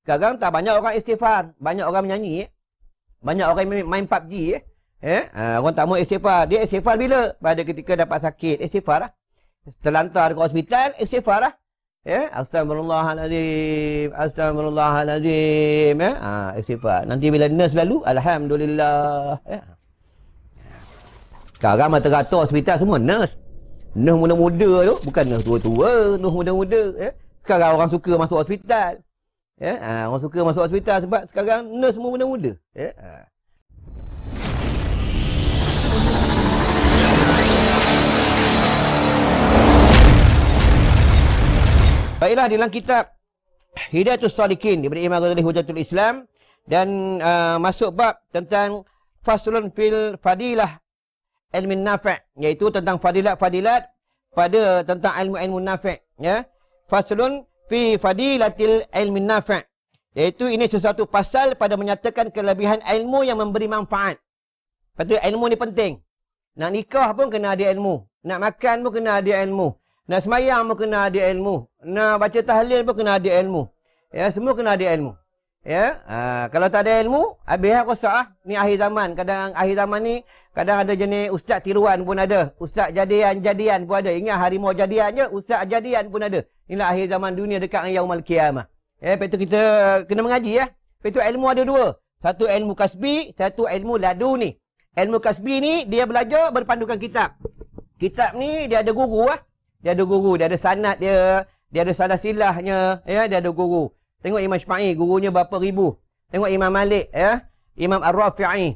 Sekarang tak banyak orang istighfar. Banyak orang menyanyi. Banyak orang main PUBG. Orang tak mau istighfar. Dia istighfar bila? Pada ketika dapat sakit. Istighfar lah. Terlantar ke hospital. Istighfar lah. Astagfirullahaladzim. Astagfirullahaladzim. Istighfar. Nanti bila nurse lalu, Alhamdulillah. Sekarang mata-rata hospital semua nurse. Nurse muda-muda tu. Bukan nurse tua-tua. Nurse muda-muda. Sekarang orang suka masuk hospital. Orang suka masuk hospital sebab sekarang nurse semua muda-muda. Baiklah, dalam kitab Hidayatus Shalikin daripada Imam Ghazali Hujjatul Islam dan masuk bab tentang faslun fil fadilah ilmin nafi', iaitu tentang fadilat-fadilat pada tentang ilmu-ilmu nafi', ya. Faslun fi fadilatil ilmin nafi', iaitu ini sesuatu pasal pada menyatakan kelebihan ilmu yang memberi manfaat. Patut ilmu ni penting. Nak nikah pun kena ada ilmu, nak makan pun kena ada ilmu, nak semayang pun kena ada ilmu, nak baca tahlil pun kena ada ilmu. Ya, semua kena ada ilmu. Ya, kalau tak ada ilmu, habis rosak. Ni akhir zaman. Kadang akhir zaman ni kadang ada jenis ustaz tiruan pun ada, ustaz jadian pun ada. Ingat harimau jadian je, ustaz jadian pun ada. Inilah akhir zaman dunia dekat dengan yaumul qiyamah. Lepas tu kita kena mengaji ya. Lepas tu ilmu ada dua. Satu ilmu kasbi, satu ilmu laduni. Ilmu kasbi ni dia belajar berpandukan kitab. Kitab ni dia ada guru ah. Dia ada guru, dia ada sanad dia ada salah silahnya, ya, dia ada guru. Tengok Imam Syafi'i, gurunya berapa ribu. Tengok Imam Malik, ya, Imam Ar-Rafi'i,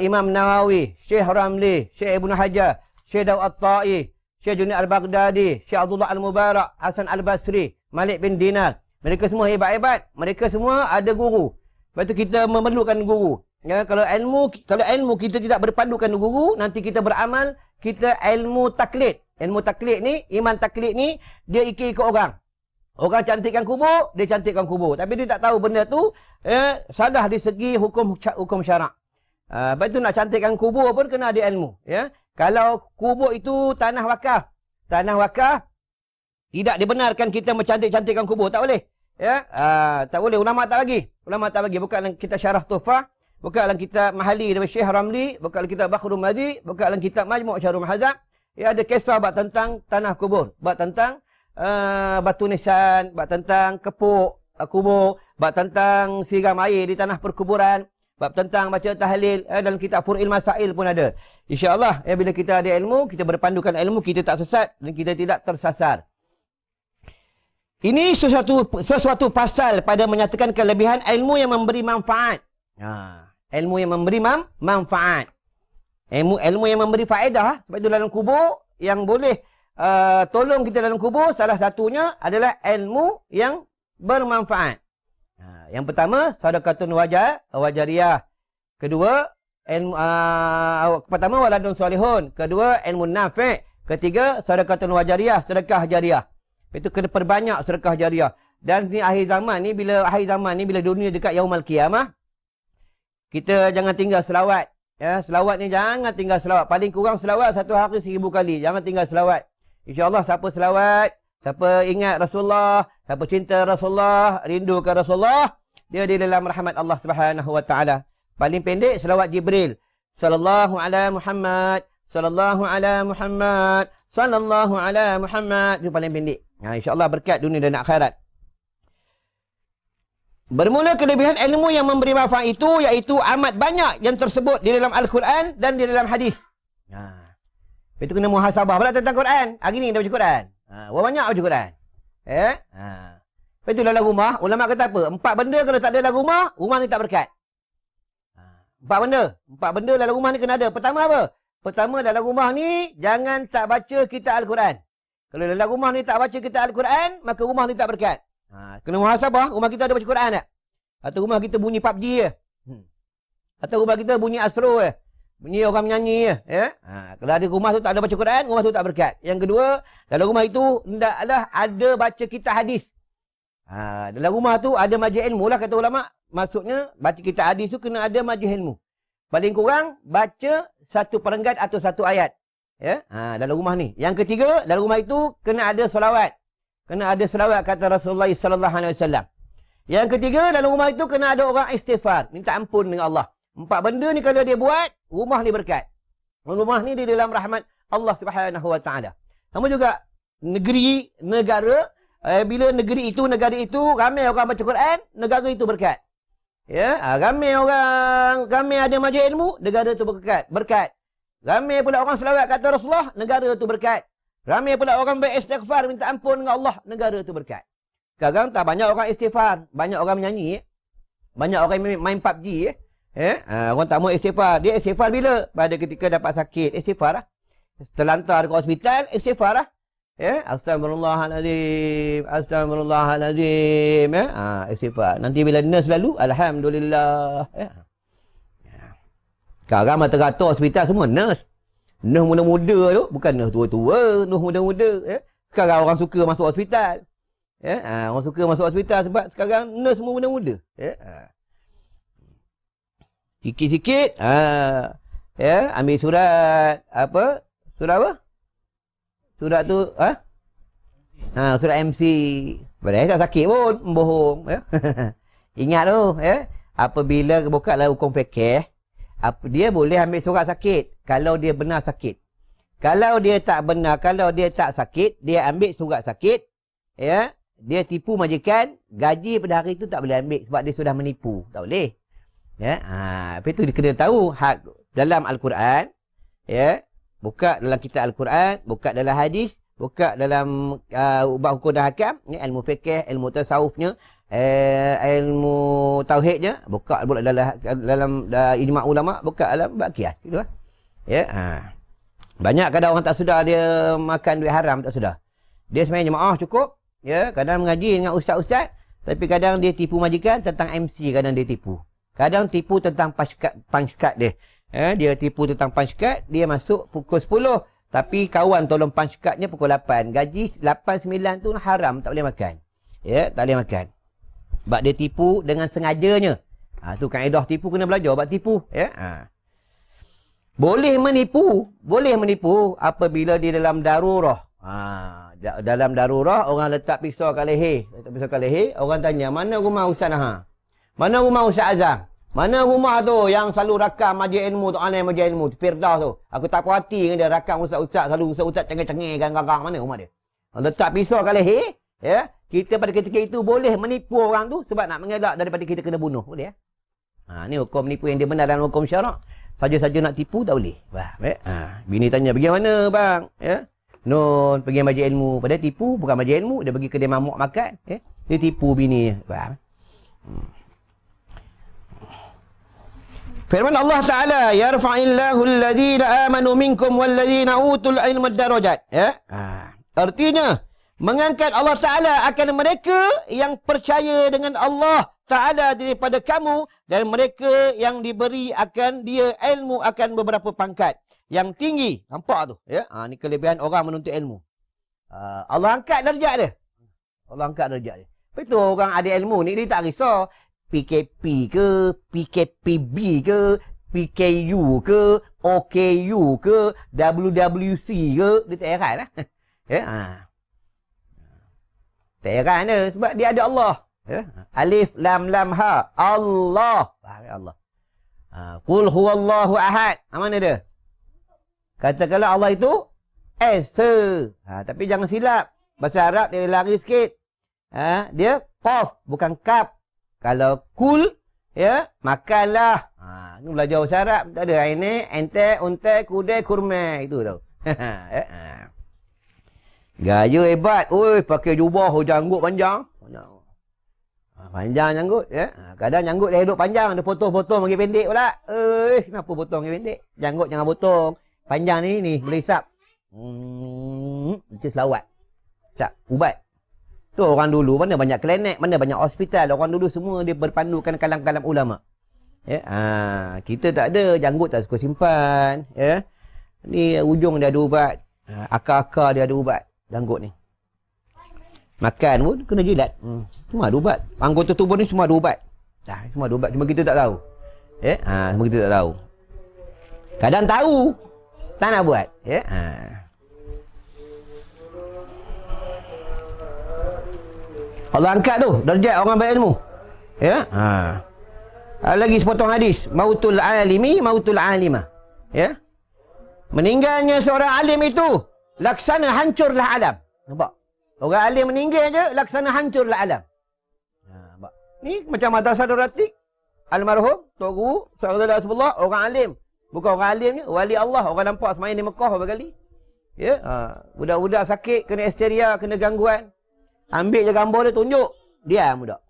Imam Nawawi, Syekh Ramli, Syekh Ibn Hajar, Syekh Daud At-Ta'i, Syekh Junaid Al-Baghdadi, Syekh Abdullah Al-Mubarak, Hasan Al-Basri, Malik bin Dinar. Mereka semua hebat-hebat. Mereka semua ada guru. Lepas tu kita memerlukan guru. Ya, kalau ilmu kita tidak berpandukan guru, nanti kita beramal, kita ilmu taklid. Ilmu taklid ni, iman taklid ni, dia ikut orang. Orang cantikkan kubur, dia cantikkan kubur. Tapi dia tak tahu benda tu salah di segi hukum syarak. Lepas tu nak cantikkan kubur pun kena ada ilmu. Ya. Kalau kubur itu tanah wakaf, tidak dibenarkan kita mencantik-cantikkan kubur. Tak boleh. Ya. Tak boleh. Ulama tak bagi. Bukan dalam kitab Syarah Tuhfah, bukan dalam kitab Mahali daripada Syekh Ramli, bukan dalam kitab Bakhrul Madi, bukan dalam kitab Majmu' Syarul Mahazab. Ya, ada kisah bab tentang tanah kubur, bab tentang batu nisan, bab tentang kepuk kubur, bab tentang siram air di tanah perkuburan, bab tentang baca tahlil, dalam kitab Fur'il Masail pun ada. InsyaAllah, bila kita ada ilmu, kita berpandukan ilmu, kita tak sesat dan kita tidak tersasar. Ini sesuatu pasal pada menyatakan kelebihan ilmu yang memberi manfaat. Ilmu yang memberi manfaat. Ilmu yang memberi faedah. Sebab itu dalam kubur yang boleh tolong kita dalam kubur, salah satunya adalah ilmu yang bermanfaat. Yang pertama, sedekatun wajariyah. Kedua, pertama waladun solihun. Kedua, ilmu nafi'. Ketiga, sedekatun wajariyah, sedekah jariah. Itu kena perbanyak sedekah jariah. Dan ni akhir zaman ni, bila dunia dekat yaumul qiyamah, kita jangan tinggal selawat. Ya, selawat ni jangan tinggal selawat. Paling kurang selawat satu hari 1000 kali. Jangan tinggal selawat. InsyaAllah siapa selawat, siapa ingat Rasulullah, siapa cinta Rasulullah, rindukan Rasulullah, dia di dalam rahmat Allah Subhanahu Wa Taala. Paling pendek selawat Jibril. Sallallahu ala Muhammad, sallallahu ala Muhammad, sallallahu ala Muhammad. Itu paling pendek. InsyaAllah berkat dunia dan akhirat. Bermula kelebihan ilmu yang memberi manfaat itu, iaitu amat banyak yang tersebut di dalam Al-Quran dan di dalam hadis. Itu kena muhasabah pula tentang Quran. Hari ni kita baca Quran. Berapa banyak baca Quran? Lepas tu dalam rumah, ulama kata apa? 4 benda kalau tak ada dalam rumah, rumah ni tak berkat. 4 benda. 4 benda dalam rumah ni kena ada. Pertama apa? Pertama dalam rumah ni, jangan tak baca kitab Al-Quran. Kalau dalam rumah ni tak baca kitab Al-Quran, maka rumah ni tak berkat. Kena muhasabah, rumah kita ada baca Quran tak? Atau rumah kita bunyi PUBG je? Atau rumah kita bunyi Astro je? Bunyi orang menyanyi je? Ya? Kalau ada rumah tu tak ada baca Quran, rumah tu tak berkat. Yang kedua, dalam rumah itu hendaklah ada baca kitab hadis. Dalam rumah tu ada majlis ilmu lah kata ulama'. Maksudnya, baca kitab hadis tu kena ada majlis ilmu. Paling kurang, baca satu perenggan atau satu ayat. Ya? Dalam rumah ni. Yang ketiga, dalam rumah itu kena ada selawat. Kena ada selawat kata Rasulullah sallallahu alaihi wasallam. Yang ketiga, dalam rumah itu kena ada orang istighfar. Minta ampun dengan Allah. 4 benda ni kalau dia buat, rumah ni berkat. Rumah ni di dalam rahmat Allah Subhanahu Wa Taala. Sama juga negeri, negara, bila negeri itu, negara itu ramai orang baca Quran, negara itu berkat. Ya, ramai ada majlis ilmu, negara itu berkat. Ramai pula orang selawat kata Rasulullah, negara itu berkat. Ramai pula orang beristighfar minta ampun dengan Allah, negara itu berkat. Sekarang tak banyak orang istighfar, banyak orang menyanyi, banyak orang main PUBG, orang tak mau istighfar. Dia istighfar bila? Pada ketika dapat sakit, istighfar lah. Terlantar ke hospital, istighfar lah. Astagfirullahaladzim, astagfirullahaladzim, istighfar. Nanti bila nurse lalu, alhamdulillah. Sekarang mata-rata hospital semua nurse. Nurse muda-muda tu, bukan nurse tua-tua, nurse muda-muda. Sekarang orang suka masuk hospital. Orang suka masuk hospital sebab sekarang nurse semua muda-muda. Sikit-sikit, ambil surat, apa? Surat apa? Surat tu, surat MC. Padahal tak sakit pun, bohong. Ingat tu, apabila buka dalam hukum fikih, dia boleh ambil surat sakit kalau dia benar sakit. Kalau dia tak benar, kalau dia tak sakit, dia ambil surat sakit, dia tipu majikan, gaji pada hari itu tak boleh ambil sebab dia sudah menipu. Tak boleh. Apa itu dia kena tahu hak dalam Al-Quran, buka dalam kitab Al-Quran, buka dalam hadis, buka dalam ubah hukum dan hakam, ilmu fikih, ilmu tasawufnya, ilmu tauhidnya, buka pula dalam ijma' ulama, buka dalam bab qiyas gitu lah. Banyak kadang orang tak sedar dia makan duit haram, tak sedar. Dia sebenarnya jemaah cukup, kadang mengaji dengan ustaz-ustaz, tapi kadang dia tipu majikan tentang MC, kadang dia tipu. Kadang tipu tentang punch card dia. Dia tipu tentang punch card, dia masuk pukul 10. Tapi kawan tolong punch cardnya pukul 8. Gaji 8-9 tu haram, tak boleh makan. Tak boleh makan. Sebab dia tipu dengan sengajanya. Tu kaedah tipu, kena belajar sebab tipu. Boleh menipu apabila di dalam darurah. Dalam darurah, orang letak pisau kat leher. Orang tanya, mana rumah Ustaz Naha? Mana rumah Ustaz Azam? Mana rumah tu yang selalu rakam majlis ilmu tu, alim majlis ilmu tu, Firdaus tu. Aku tak puas hati dengan dia rakam ustaz-ustaz, selalu ustaz-ustaz cengeng-cengeng garang-garang. Mana rumah dia? Letak pisau kat leher, kita pada ketika itu boleh menipu orang tu sebab nak mengelak daripada kita kena bunuh. Boleh ni hukum menipu yang dia benar dalam hukum syarak. Saja-saja nak tipu tak boleh. Bini tanya, pergi mana bang? Nun, pergi majlis ilmu. Padahal tipu bukan majlis ilmu, dia pergi kedai mamak makan. Dia tipu bini. Firman Allah Ta'ala, yarfa'illahu alladhina amanu minkum walladhina utul ilma darajat. Artinya, mengangkat Allah Ta'ala akan mereka yang percaya dengan Allah Ta'ala daripada kamu, dan mereka yang diberi akan dia ilmu akan beberapa pangkat yang tinggi. Nampak tu? Ni kelebihan orang menuntut ilmu. Allah angkat darjat dia. Allah angkat darjat dia. Betul orang ada ilmu ni, dia tak risau. PKP ke, PKPB ke, PKU ke, OKU ke, WWC ke, dia tak heran lah. Tak heran dia sebab dia ada Allah. Alif lam lam ha, Allah. Allah. Qul huwallahu ahad. Mana dia? Katakanlah Allah itu Esa. Tapi jangan silap. Bahasa Arab dia lari sikit. Dia qaf, bukan kaf. Kalau kul, makanlah. Ni belajar bahasa Arab. Tak ada. Ini, ente, unte, kude, kurme. Itu tau. Gaya hebat. Oi, pakai jubah, janggut panjang. Panjang janggut. Kadang janggut dia hidup panjang. Dia potong-potong bagi pendek pula. Kenapa potong bagi pendek? Janggut jangan potong. Panjang ni boleh hisap. Macam selawat. Hisap, ubat. Tu orang dulu, mana banyak klinik, mana banyak hospital. Orang dulu semua dia berpandukan kalam-kalam ulama. Kita tak ada, janggut tak suka simpan. Ni ujung dia ada ubat. Akar-akar dia ada ubat. Janggut ni. Makan pun kena jilat. Semua ada ubat. Anggota tubuh ni semua ada ubat. Semua ada ubat. Cuma kita tak tahu. Cuma kita tak tahu. Kadang tahu. Tak nak buat. Allah angkat tu darjat orang berilmu. Ya. Lagi sepotong hadis, mautul alimi mautul alimah. Ya. Meninggalnya seorang alim itu laksana hancurlah alam. Nampak? Orang alim meninggal je laksana hancurlah alam. Nampak? Ni macam Madrasah Daratik almarhum Tok Guru Saudara Rasulullah, orang alim. Bukan orang alim ni, wali Allah. Orang nampak semain di Mekah berapa kali. Ya, budak-budak sakit, kena histeria, kena gangguan. Ambil je gambar dia, tunjuk. Diam budak.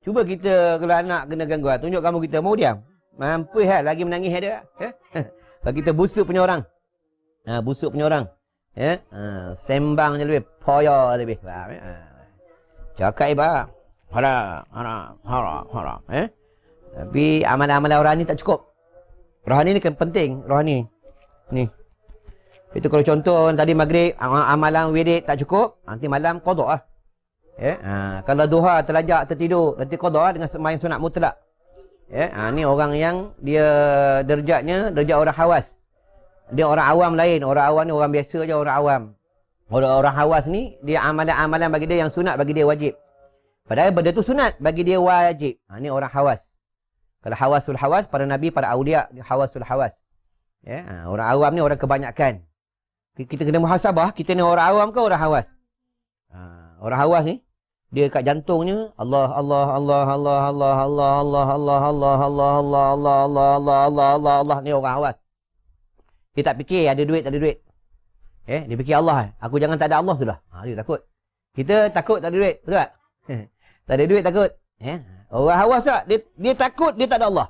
Cuba kita kalau anak kena gangguan, tunjuk gambar kita, mau diam. Mampus lah, lagi menangis dia. Kalau kita busuk punya orang. Busuk punya orang. Ya, sembang je lebih, poya lebih. Cakap ibarat. Haram. Tapi amalan-amalan rohani tak cukup. Rohani ni kan penting, rohani. Ni. Itu kalau contoh tadi maghrib amalan wirid tak cukup, nanti malam qada lah. Kalau duha terlajak tertidur, nanti qada dengan sembahyang sunat mutlak. Ni orang yang dia derajatnya derajat orang hawas. Dia orang awam lain, orang awam ni orang biasa je, orang awam. Orang hawas ni dia amalan-amalan bagi dia yang sunat, bagi dia wajib. Padahal benda tu sunat, bagi dia wajib. Ni orang hawas. Kalau hawasul hawas, para nabi, para awliya, hawasul hawas. Orang awam ni orang kebanyakan. Kita kena muhasabah, kita ni orang awam ke orang hawas? Orang hawas ni, dia kat jantungnya, Allah, Allah, Allah, Allah, Allah, Allah, Allah, Allah, Allah, Allah, Allah, Allah, Allah, Allah, Allah, Allah, Allah, ni orang hawas. Dia tak fikir ada duit, tak ada duit. Dia fikir Allah, aku jangan tak ada Allah sudah. Dia takut. Kita takut tak ada duit, betul tak? Tak ada duit takut. Orang hawas tak? Dia takut dia tak ada Allah.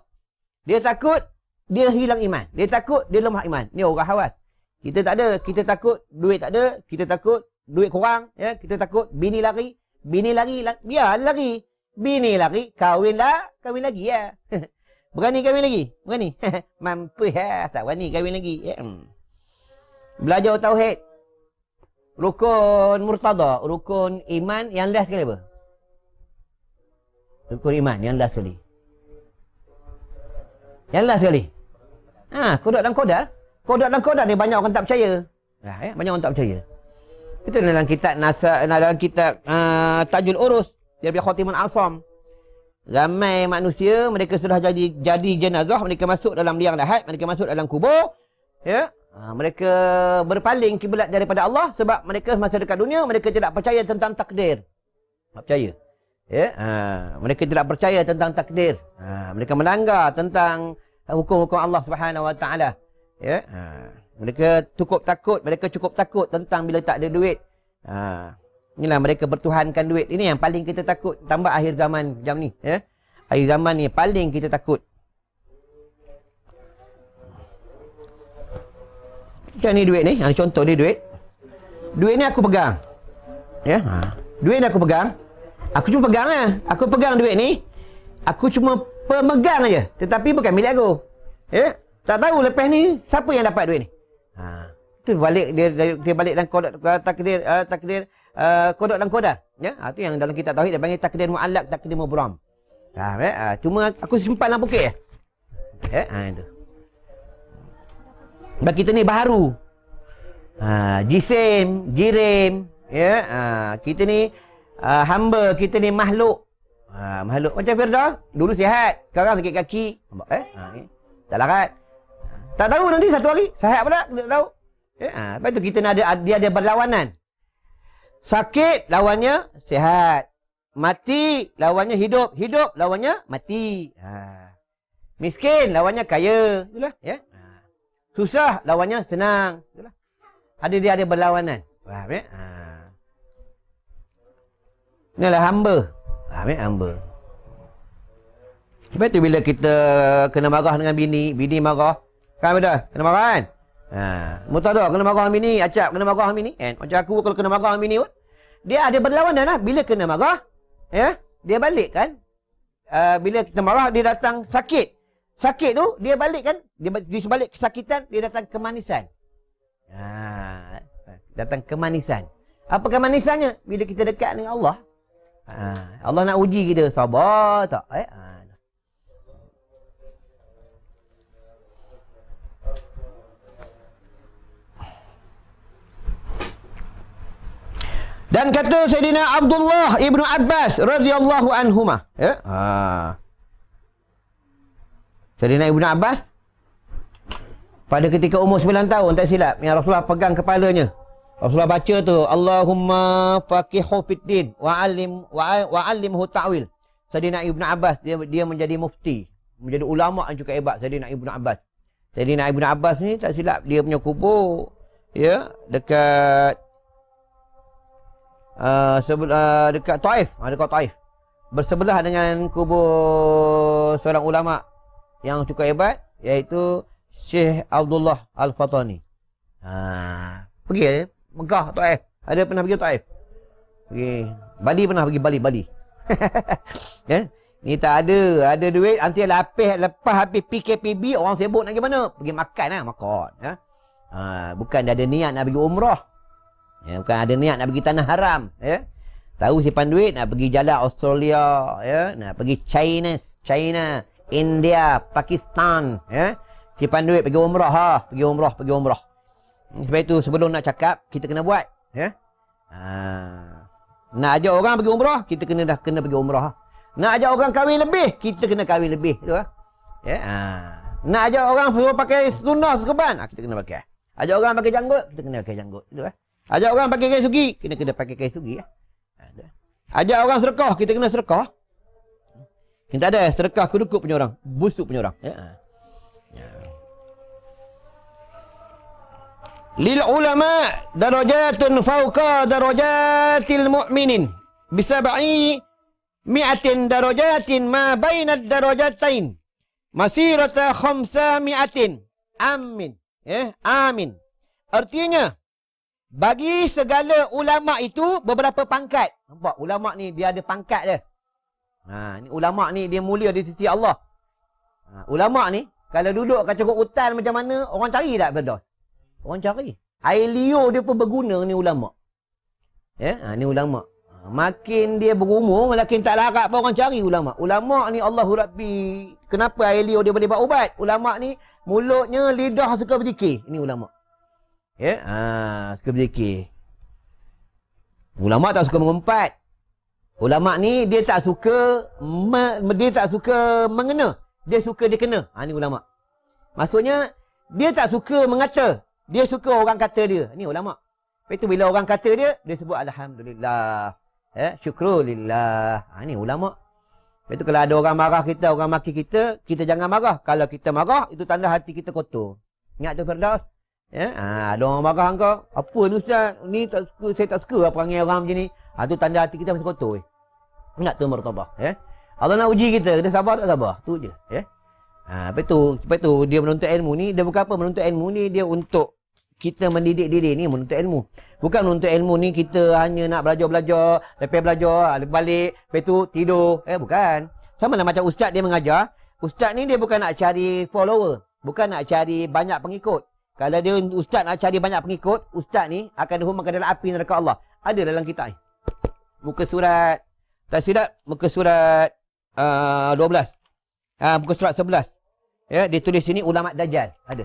Dia takut dia hilang iman. Dia takut dia lemah iman. Ni orang hawas. Kita tak ada, kita takut duit tak ada, kita takut duit kurang, kita takut bini lari, biar lari. Bini lari, kahwin lagi ya. Berani kahwin lagi? Berani. Mampu tak berani kahwin lagi. Belajar tauhid. Rukun murtada, rukun iman yang last sekali apa? Rukun iman yang last sekali. Yang last sekali. Qada dan qadar. Qada dan qadar ni banyak orang tak percaya. Banyak orang tak percaya. Itu dalam kitab dalam kitab Tajul Urus daripada Khotimul Asam. Ramai manusia mereka sudah jadi jenazah, mereka masuk dalam liang lahat, mereka masuk dalam kubur. Mereka berpaling kiblat daripada Allah sebab mereka masa dekat dunia mereka tidak percaya tentang takdir. Tak percaya. Mereka tidak percaya tentang takdir. Mereka melanggar tentang hukum-hukum Allah Subhanahu Wa Taala. Mereka cukup takut tentang bila tak ada duit. Inilah mereka bertuhankan duit. Ini yang paling kita takut. Tambah akhir zaman macam ni. Akhir zaman ni paling kita takut. Macam ni duit ni. Contoh ni duit. Duit ni aku pegang. Duit ni aku pegang. Aku cuma pegang lah. Aku pegang duit ni. Aku cuma pemegang aja. Tetapi bukan milik aku. Tak tahu lepas ni siapa yang dapat duit ni. Itu balik dia balik dalam takdir qada dan qadar. Itu yang dalam kitab tauhid dia panggil takdir muallaq, takdir mubram. Cuma aku simpan dalam poket je. Itu. Sebab kita ni baharu. Jisim, jirim, kita ni hamba, kita ni makhluk. Makhluk macam Firdaus, dulu sihat, sekarang sakit kaki. Tak larat. Tak tahu nanti satu hari sihat pula, tak tahu. Lepas tu kita dia ada berlawanan. Sakit lawannya sihat. Mati lawannya hidup, hidup lawannya mati. Miskin lawannya kaya, itulah susah lawannya senang, itulah. Dia ada berlawanan. Faham ya? Inilah hamba. Faham ya? Hamba. Sebab tu bila kita kena marah dengan bini marah, kan betul? Kena marah kan? Murtadah kena marah dengan bini, Acap kena marah dengan bini, kan? Macam aku kalau kena marah dengan bini pun, dia ada berlawanan lah. Bila kena marah, dia balik kan? Bila kita marah, dia datang sakit. Sakit tu, dia balik kan? Di sebalik kesakitan, dia datang kemanisan. Datang kemanisan. Apa kemanisannya? Bila kita dekat dengan Allah, Allah nak uji kita, sabar tak? Dan kata Sayyidina Abdullah Ibnu Abbas radhiyallahu anhuma, ya. Sayyidina Ibnu Abbas pada ketika umur 9 tahun tak silap, yang Rasulullah pegang kepalanya. Rasulullah baca tu, Allahumma faqihu fid din wa alimhu ta'wil. Sayyidina Ibnu Abbas dia menjadi mufti, menjadi ulama yang cukup hebat. Sayyidina Ibnu Abbas. Sayyidina Ibnu Abbas ni tak silap dia punya kubur, ya, dekat dekat Taif, dekat Taif. Bersebelah dengan kubur seorang ulama yang cukup hebat, iaitu Syekh Abdullah Al-Fatani. Pergi Mekah, Taif. Ada pernah pergi Taif? Pergi Bali, pernah pergi Bali. Ya? Ni tak ada duit, nanti lepas habis PKPB orang sibuk nak pergi mana? Pergi makan lah, makan, ya. Bukan dia ada niat nak pergi umrah. Ya, bukan ada niat nak pergi tanah haram, ya. Tahu simpan duit nak pergi jalan Australia, ya, nak pergi China, India, Pakistan, ya. Simpan duit pergi umrah, pergi umrah. Sebab itu sebelum nak cakap kita kena buat, ya. Nak ajak orang pergi umrah, kita kena pergi umrah. Nak ajak orang kahwin lebih, kita kena kahwin lebih, tu lah. Ya. Nak ajak orang suruh pakai sunnah serban, kita kena pakai. Ajak orang pakai janggut, kita kena pakai janggut, tu lah. Ajak orang pakai kain sugi, kena pakai kain sugi, ya. Ajak orang sedekah, kita kena sedekah. Kita ada sedekah kedukut punya orang, busuk punya orang, ya. Lil ulama darajatun fawqa darajatil mu'minin bisab'i mi'atin darajatin ma bainad darajatain masirata khamsa mi'atin. Amin, ya, amin. Artinya bagi segala ulama itu beberapa pangkat. Nampak ulama ni dia ada pangkat dia. Ni ulama ni dia mulia di sisi Allah. Ulama ni kalau duduk kat cukup hutan macam mana, orang cari tak Firdaus? Orang cari. Air liur dia pun berguna ni ulama. Ya, ni ulama. Makin dia berumur, makin tak larat pun orang cari ulama. Ulama ni Allahu Rabbi. Kenapa air liur dia boleh buat ubat? Ulama ni mulutnya, lidah suka berzikir. Ini ulama. Ya, suka berzikir. Ulama tak suka mengumpat. Ulama ni dia tak suka mengena. Dia suka dia kena. Ni ulama. Maksudnya dia tak suka mengata. Dia suka orang kata dia. Ni ulama. Lepas tu bila orang kata dia sebut alhamdulillah. Syukrulillah. Ni ulama. Lepas tu kalau ada orang marah kita, orang maki kita, kita jangan marah. Kalau kita marah, itu tanda hati kita kotor. Ingat tu Firdaus? Ya, ada orang marah kau. Apa ni Ustaz? Ni tak suka, saya tak suka perangai orang macam ni. Tu tanda hati kita masih kotor. Ingat tu martabah, ya. Allah nak uji kita sabar tak sabar. Tu je, ya. Lepas tu dia menuntut ilmu ni, dia bukan apa menuntut ilmu ni, dia untuk kita mendidik diri ni menuntut ilmu. Bukan menuntut ilmu ni kita hanya nak belajar, lepas belajar, lepas balik, lepas tu tidur. Bukan. Sama lah macam ustaz dia mengajar. Ustaz ni dia bukan nak cari follower, bukan nak cari banyak pengikut. Kalau dia ustaz nak cari banyak pengikut, ustaz ni akan dihukumkan dalam api neraka Allah. Ada dalam kitab ni. Muka surat, tak silap, muka surat 12. Muka surat 11. Ya, dia tulis sini ulama dajjal. Ada.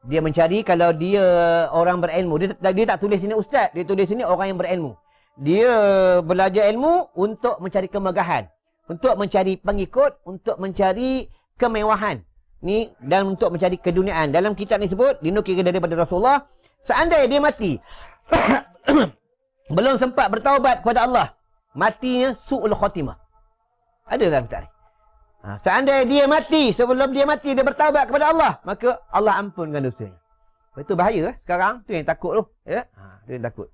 Dia mencari kalau dia orang berilmu. Dia tak tulis sini ustaz. Dia tulis sini orang yang berilmu. Dia belajar ilmu untuk mencari kemegahan. Untuk mencari pengikut. Untuk mencari kemewahan. Ni, dan untuk mencari keduniaan. Dalam kitab ni sebut, dinukilkan daripada Rasulullah. Seandainya dia mati. Belum sempat bertaubat kepada Allah. Matinya su'ul khatimah. Ada dalam kitab ni. Seandainya dia mati, sebelum dia mati dia bertaubat kepada Allah, maka Allah ampunkan dosanya. Itu bahaya sekarang. Tu yang takut tu, ya. Tu yang takut.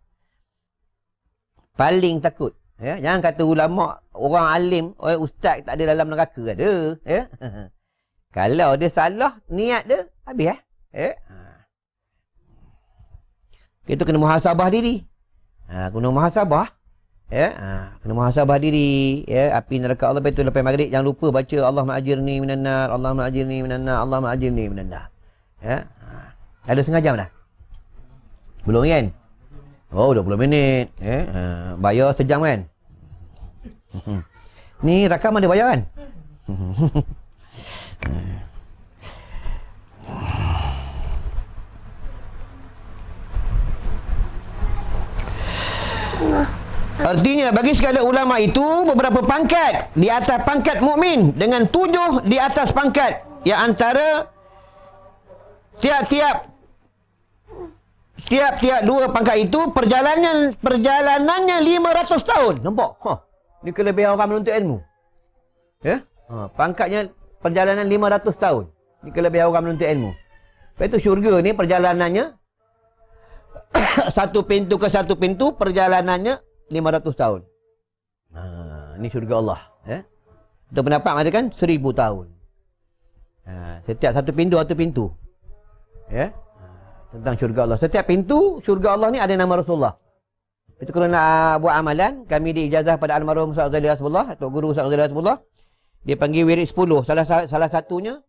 Paling takut, ya. Jangan kata ulama, orang alim, ustaz tak ada dalam neraka, ada, ya. Kalau dia salah niat dia, habis, ya. Kita kena muhasabah diri. Kena muhasabah. Ya, kena muhasabah diri, ya, api neraka Allah. Betul lepas maghrib jangan lupa baca Allahumma ajirni minan nar, Allahumma ajirni minan nar, Allahumma ajirni minan nar. Ya. Ada setengah jam dah? Belum kan? Oh, 20 minit, ya. Bayar sejam kan? Ni rakam ada bayar kan? Artinya bagi segala ulama itu beberapa pangkat di atas pangkat mukmin dengan 7 di atas pangkat yang antara tiap-tiap dua pangkat itu perjalanannya 500 tahun. Nampak? Ni kelebihan orang menuntut ilmu. Ya? Pangkatnya perjalanan 500 tahun. Ni kelebihan orang menuntut ilmu. Lepas itu syurga ni perjalanannya satu pintu ke satu pintu perjalanannya 500 tahun. Ini syurga Allah. Itu pendapat mengatakan 1000 tahun. Setiap satu pintu. Ya? Tentang syurga Allah. Setiap pintu syurga Allah ni ada nama Rasulullah. Itu kalau nak buat amalan, kami diijazah pada almarhum Ustaz Zaili Rasulullah, Tok Guru Ustaz Zaili Rasulullah. Dia panggil wirid 10. Salah satunya,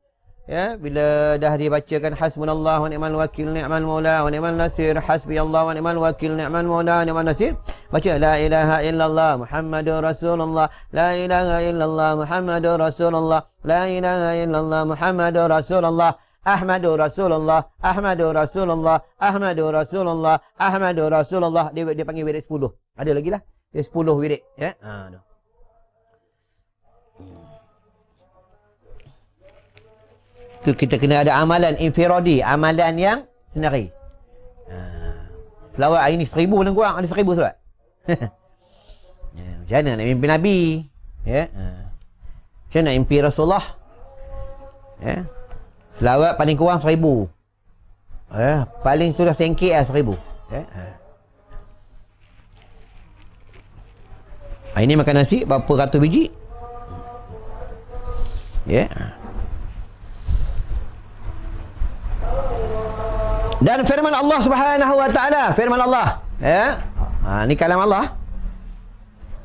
ya, bila dah dibacakan hasbunallah wa ni'mal wakil, ni'mal maula wa ni'mal nasir, hasbiyallah wa ni'mal wakil, ni'mal maula wa ni'mal nasir, baca la ilaha illallah Muhammadur Rasulullah, la ilaha illallah Muhammadur Rasulullah, la ilaha illallah Muhammadur Rasulullah, Ahmadur Rasulullah, Ahmadur Rasulullah, Ahmadur Rasulullah, Ahmadur Rasulullah. Dia panggil wirid 10. Ada lagi lah. Dia 10 wirid, ya. Tu kita kena ada amalan infiradi, amalan yang sendiri. Selawat hari ni 1000 lebih kurang, ada 1000 selawat. Macam mana nak mimpi Nabi? Ya. Macam mana nak mimpi Rasulullah? Ya. Selawat paling kurang 1000. Paling sudah sengkit lah 1000. Ini makan nasi berapa ratus biji. Ya. Dan firman Allah Subhanahu wa taala, firman Allah, ya. Ni kalam Allah.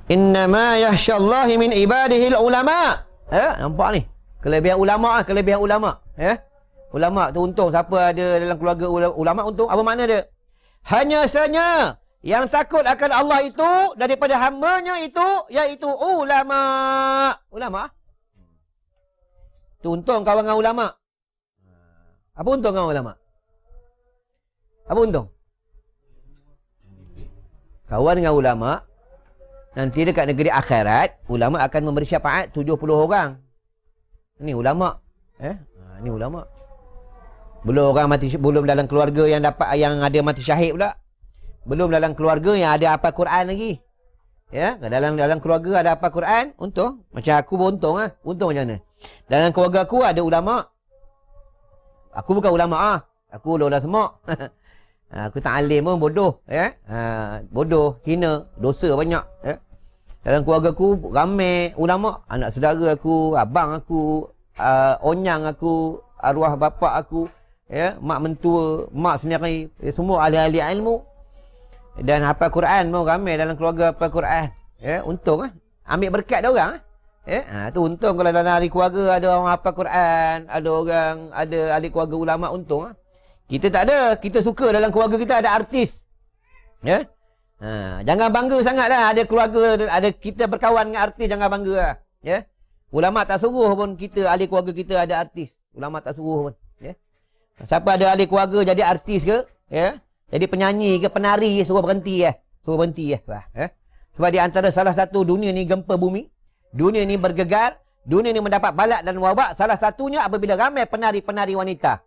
Innama yakhsyallahi min ibadihil ulama. Nampak ni? Kelebihan ulama, ya. Ulama tu untung, siapa ada dalam keluarga ulama untung. Apa makna dia? Hanya saja yang takut akan Allah itu daripada hamba-Nya itu iaitu ulama. Ulama. Tu untung kawan dengan ulama. Apa untung dengan ulama? Apa untung? Kawan dengan ulama, nanti dekat negeri akhirat, ulama akan memberi syafaat 70 orang. Ini ulama. Ini ulama. Belum orang mati, belum dalam keluarga yang ada mati syahid pula. Belum dalam keluarga yang ada hafal Quran lagi. Ya, dalam keluarga ada hafal Quran, untung. Macam aku beruntung ah. Untung macam mana? Dalam keluarga aku ada ulama. Aku bukan ulama Aku ulah semak. Aku tak alim pun bodoh, ya. Bodoh, hina, dosa banyak, ya. Dalam keluarga aku ramai ulama, anak saudara aku, abang aku, onyang aku, arwah bapa aku, ya, mak mentua, mak sendiri, ya, semua ahli-ahli ilmu. Dan hafal Quran pun ramai dalam keluarga hafal Quran. Ya, untung ambil berkat dia orang. Ya, tu untung kalau dalam ahli keluarga ada orang hafal Quran, ada ahli keluarga ulama, untung. Kita tak ada. Kita suka dalam keluarga kita ada artis. Ya. Jangan bangga sangatlah ada keluarga, ada kita berkawan dengan artis, jangan bangga lah. Ya. Ulama tak suruh pun kita, ahli keluarga kita ada artis. Ulama tak suruh pun. Ya. Siapa ada ahli keluarga jadi artis ke, ya, jadi penyanyi ke penari, suruh berhenti ya. Suruh berhenti ya. Sebab di antara salah satu dunia ni gempa bumi, dunia ni bergegar, dunia ni mendapat balak dan wabak, salah satunya apabila ramai penari-penari wanita.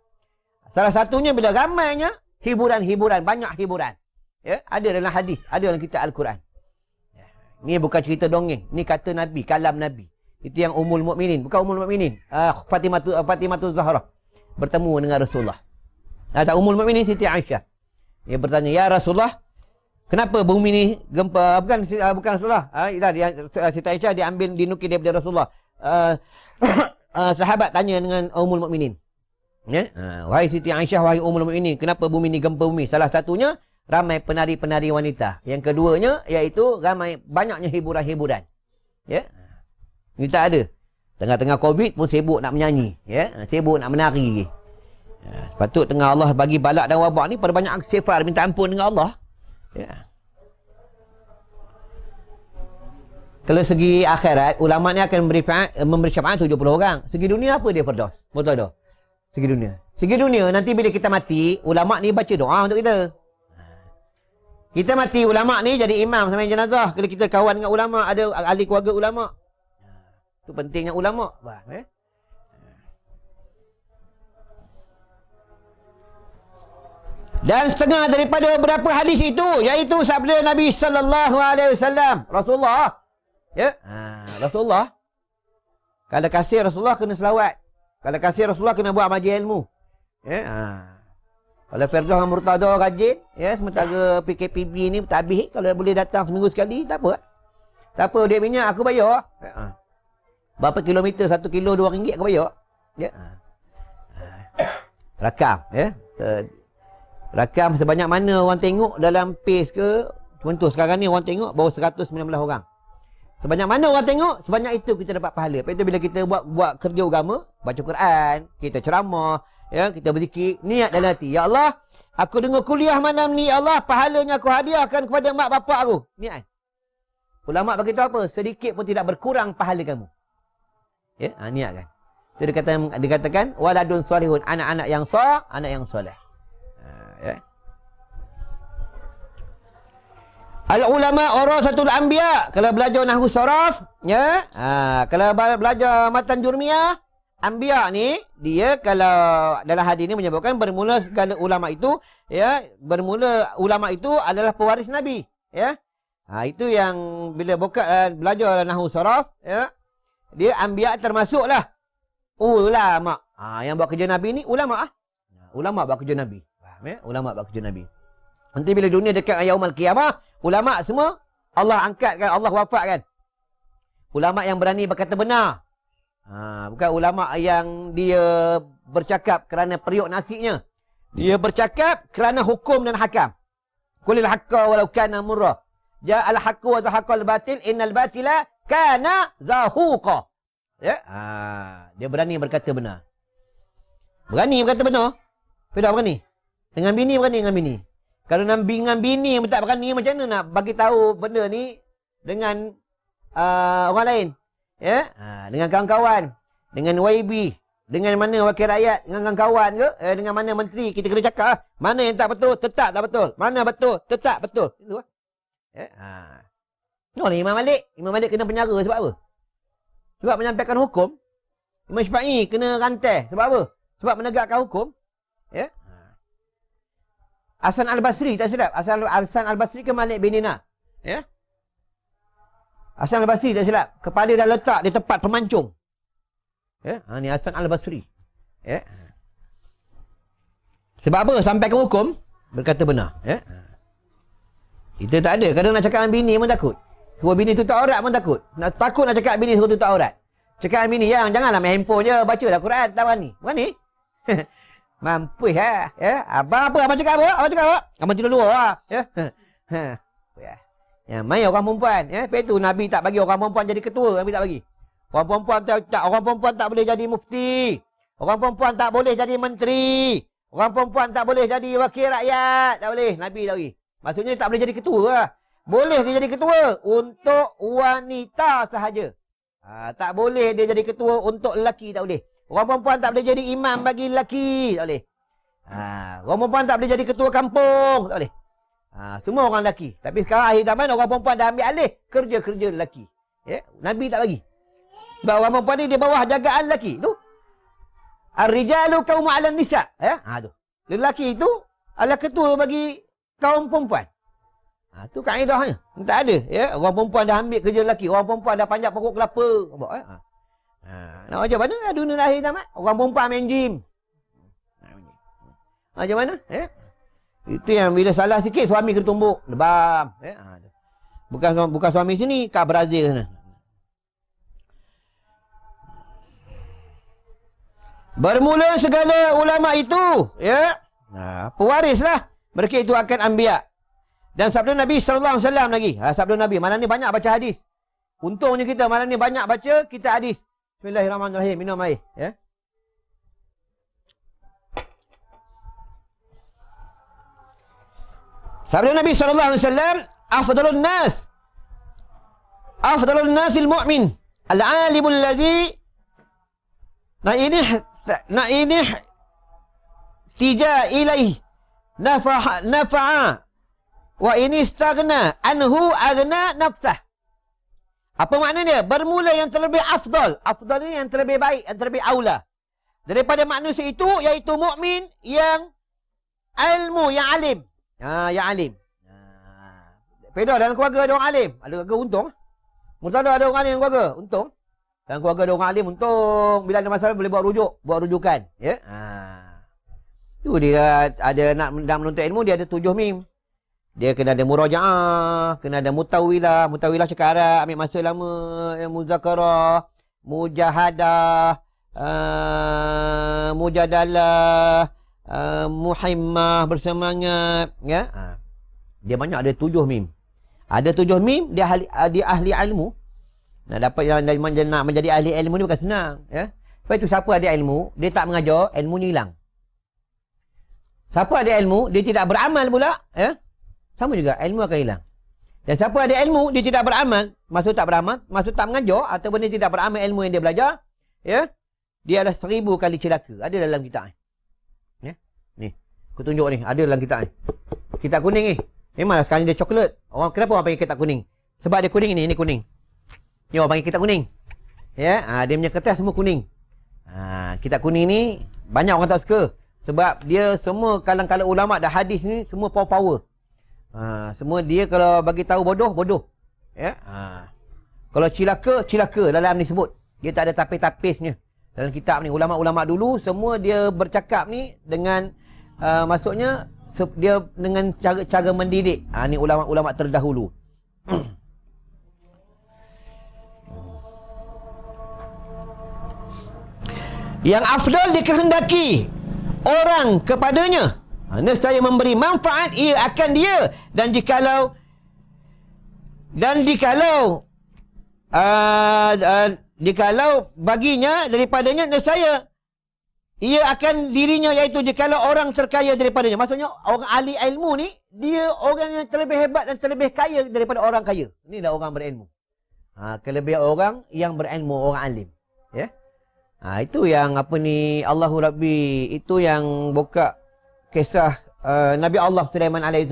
Salah satunya bila ramainya hiburan-hiburan, banyak hiburan. Ya, ada dalam hadis, ada dalam kitab Al-Quran. Ya, ini bukan cerita dongeng, ini kata Nabi, kalam Nabi. Itu yang Ummul Mukminin, bukan Ummul Mukminin. Fatimah Zahra bertemu dengan Rasulullah. Tak Ummul Mukminin Siti Aisyah. Dia bertanya, "Ya Rasulullah, kenapa bumi ni gempa?" Bukan Rasulullah. Siti Aisyah diambil, dinukil daripada Rasulullah. Sahabat tanya dengan Ummul Mukminin. Ya? Wahai Siti Aisyah, wahai Ummul Mukminin, kenapa bumi ni gempa bumi? Salah satunya ramai penari-penari wanita. Yang keduanya iaitu ramai banyaknya hiburan-hiburan. Ya? Ini tak ada. Tengah-tengah Covid pun sibuk nak menyanyi, ya? Sibuk nak menari. Sepatut tengah Allah bagi balak dan wabak ni perbanyak istighfar, minta ampun dengan Allah. Ya. Kalau segi akhirat, ulama ni akan memberi syafaat 70 orang. Segi dunia apa dia Firdaus? Betul tak? Segi dunia. Segi dunia, nanti bila kita mati, ulama ni baca doa untuk kita. Kita mati ulama ni jadi imam sama jenazah. Kalau kita kawan dengan ulama, ada ahli keluarga ulama. Itu pentingnya ulama. Dan setengah daripada beberapa hadis itu, iaitu sabda Nabi sallallahu alaihi wasallam, Rasulullah. Ya. Rasulullah. Kalau kasih Rasulullah kena selawat. Kalau kasih Rasulullah kena buat majlis ilmu. Ya. Kalau Firdaus dengan Murtada rajin, ya, sementara PKPB ni tak habis, kalau boleh datang seminggu sekali, tak apa. Tak apa, duit minyak aku bayar. Berapa kilometer, 1 kilo RM2 aku bayar. Ya. Rakam, ya. Rakam sebanyak mana orang tengok dalam page ke. Contoh sekarang ni orang tengok baru 119 orang. Sebanyak mana orang tengok, sebanyak itu kita dapat pahala. Lepas itu bila kita buat kerja agama, baca Quran, kita ceramah, ya, kita berzikir, niat dalam hati. Ya Allah, aku dengar kuliah malam ni, ya Allah, pahalanya aku hadiahkan kepada mak bapak aku. Niat. Ulama beritahu apa? Sedikit pun tidak berkurang pahala kamu. Ya, niat kan. Itu dikatakan waladun solihun, anak-anak yang soleh, anak yang soleh. Ya. Al-ulama warasatul anbiya. Kalau belajar nahwu saraf, ya. Kalau belajar matan jurmiyah, anbiya ni dia kalau dalam hadis ni menyebutkan bermula segala ulama itu, ya, bermula ulama itu adalah pewaris nabi, ya. Itu yang bila belajar nahwu saraf, ya. Dia anbiya termasuklah ulama. Yang buat kerja nabi ni ulama ulama buat kerja nabi. Ya, ulama buat kerja Nabi. Nanti bila dunia dekat yaumul qiyamah, ulama semua Allah angkatkan, Allah wafatkan. Ulama yang berani berkata benar. Bukan ulama yang dia bercakap kerana periuk nasinya. Dia bercakap kerana hukum dan hakam. Qulil haqqa walau kana murra. Ja'al haqqu wa zahaqal batil innal batila kana zahuqa. Ya? Dia berani berkata benar. Berani berkata benar. Tidak berani. Dengan bini berani dengan bini. Kalau dengan bini tak berani, macam mana nak bagi tahu benda ni dengan orang lain? Ya? Dengan kawan-kawan, dengan YB, dengan mana wakil rakyat, dengan kawan ke, dengan mana menteri, kita kena cakap mana yang tak betul, tetap tak betul. Mana betul, tetap betul. Itu. Ya? Imam Malik. Imam Malik kena penjara sebab apa? Sebab menyampaikan hukum. Imam Syafi'i kena rantai sebab apa? Sebab menegakkan hukum. Ya? Hasan Al-Basri tak silap. Hasan Al-Basri ke Malik bin Dinar. Ya? Hasan Al-Basri tak silap. Kepala dah letak di tempat pemancung. Ya? Ni Hasan Al-Basri. Ya? Sebab apa? Sampai ke hukum, berkata benar. Ya? Kita tak ada. Kadang nak cakap dengan bini pun takut. Suruh bini tutup aurat pun takut. Takut nak cakap bini suruh tutup aurat. Cakap dengan bini, janganlah main handphone je. Baca dah Quran. Tak berani. Berani? Mampus ya. Abang apa? Abang cakap apa? Abang cakap apa? Abang tidur luar lah. Ya. Ya, main orang perempuan. Ya. Lepas tu Nabi tak bagi orang perempuan jadi ketua. Nabi tak bagi. Orang perempuan tak boleh jadi mufti. Orang perempuan tak boleh jadi menteri. Orang perempuan tak boleh jadi wakil rakyat. Tak boleh. Nabi tak bagi. Maksudnya tak boleh jadi ketua lah. Boleh dia jadi ketua untuk wanita sahaja. Tak boleh dia jadi ketua untuk lelaki. Tak boleh. Orang perempuan tak boleh jadi imam bagi lelaki. Tak boleh. Orang perempuan tak boleh jadi ketua kampung. Tak boleh. Semua orang lelaki. Tapi sekarang akhir zaman orang perempuan dah ambil alih kerja-kerja lelaki. Ya? Nabi tak bagi. Sebab orang perempuan ni di bawah jagaan lelaki. Tu. Ar-rijalu qawmu 'alan nisa. Ya? Tu. Lelaki itu adalah ketua bagi kaum perempuan. Tu kaedahnya. Tak ada. Ya? Orang perempuan dah ambil kerja lelaki. Orang perempuan dah panjat pokok kelapa. Nak macam mana dunia akhir zaman? Orang perempuan main gym. Macam mana? Itu yang bila salah sikit suami kena tumbuk. Lebam. Bukan suami sini, kat Brazil sana. Bermula segala ulama itu, ya. Pewarislah. Mereka itu akan anbiya. Dan sabda Nabi sallallahu alaihi wasallam lagi. Sabda Nabi, malam ni banyak baca hadis. Untungnya kita malam ni banyak baca kita hadis. Bismillahirrahmanirrahim. Minum air. Ya. Sabda Nabi sallallahu alaihi wasallam, afdalun nasil mu'min al-alimul ladzi na'inih tija ilaih nafa'a Wa ini istaghna anhu aghna nafsah. Apa maknanya? Bermula yang terlebih afdal. Afdal ini yang terlebih baik, yang terlebih aula. Daripada manusia itu, iaitu mukmin yang ilmu, yang alim. Yang alim. Pedah dalam keluarga ada orang alim. Ada keluarga untung. Murtada ada orang alim dalam keluarga. Untung. Dalam keluarga ada orang alim untung. Bila ada masalah boleh buat rujuk. Buat rujukan. Ya. Tu dia ada nak menuntut ilmu, dia ada 7 mim. Dia kena ada murajaah, kena ada mutawilah. Mutawilah cakap Arab, ambil masa lama. Muzakarah, mujahadah, mujadalah, muhimmah, bersemangat. Ya? Dia banyak, ada 7 mim. Ada 7 mim, dia ahli ilmu. Nak dapat yang nak menjadi ahli ilmu ni bukan senang. Ya? Sebab itu siapa ada ilmu, dia tak mengajar, ilmunya hilang. Siapa ada ilmu, dia tidak beramal pula. Ya? Sama juga, ilmu akan hilang. Dan siapa ada ilmu, dia tidak beramal. Maksud tak beramal, maksud tak mengajar, ataupun dia tidak beramal ilmu yang dia belajar. Ya? Dia adalah 1000 kali celaka. Ada dalam kitab ni. Ya? Ni, aku tunjuk ni, ada dalam kitab ni. Kitab kuning ni. Memanglah sekarang dia coklat. Kenapa orang panggil kitab kuning? Sebab dia kuning ni kuning. Ni orang panggil kitab kuning. Ya? Dia punya kertas semua kuning. Kitab kuning ni, banyak orang tak suka. Sebab dia semua kalang-kalang ulama' dan hadis ni, semua power-power. Semua dia kalau bagi tahu bodoh, bodoh. Ya? Kalau cilaka dalam ni sebut. Dia tak ada tapis-tapisnya. Dalam kitab ni, ulama'-ulama' dulu, semua dia bercakap ni dengan, maksudnya, dia dengan cara mendidik. Ni ulama'-ulama' terdahulu. Yang afdal dikehendaki orang kepadanya. Nescaya memberi manfaat ia akan dia. Dan jikalau baginya daripadanya, nescaya ia akan dirinya, iaitu jikalau orang terkaya daripadanya. Maksudnya orang ahli ilmu ni, dia orang yang terlebih hebat dan terlebih kaya daripada orang kaya. Ini dah orang berilmu. Kelebihan orang yang berilmu, orang alim. Ya. Itu yang apa ni, Allahu Rabbi, itu yang buka kisah Nabi Allah Sulaiman AS.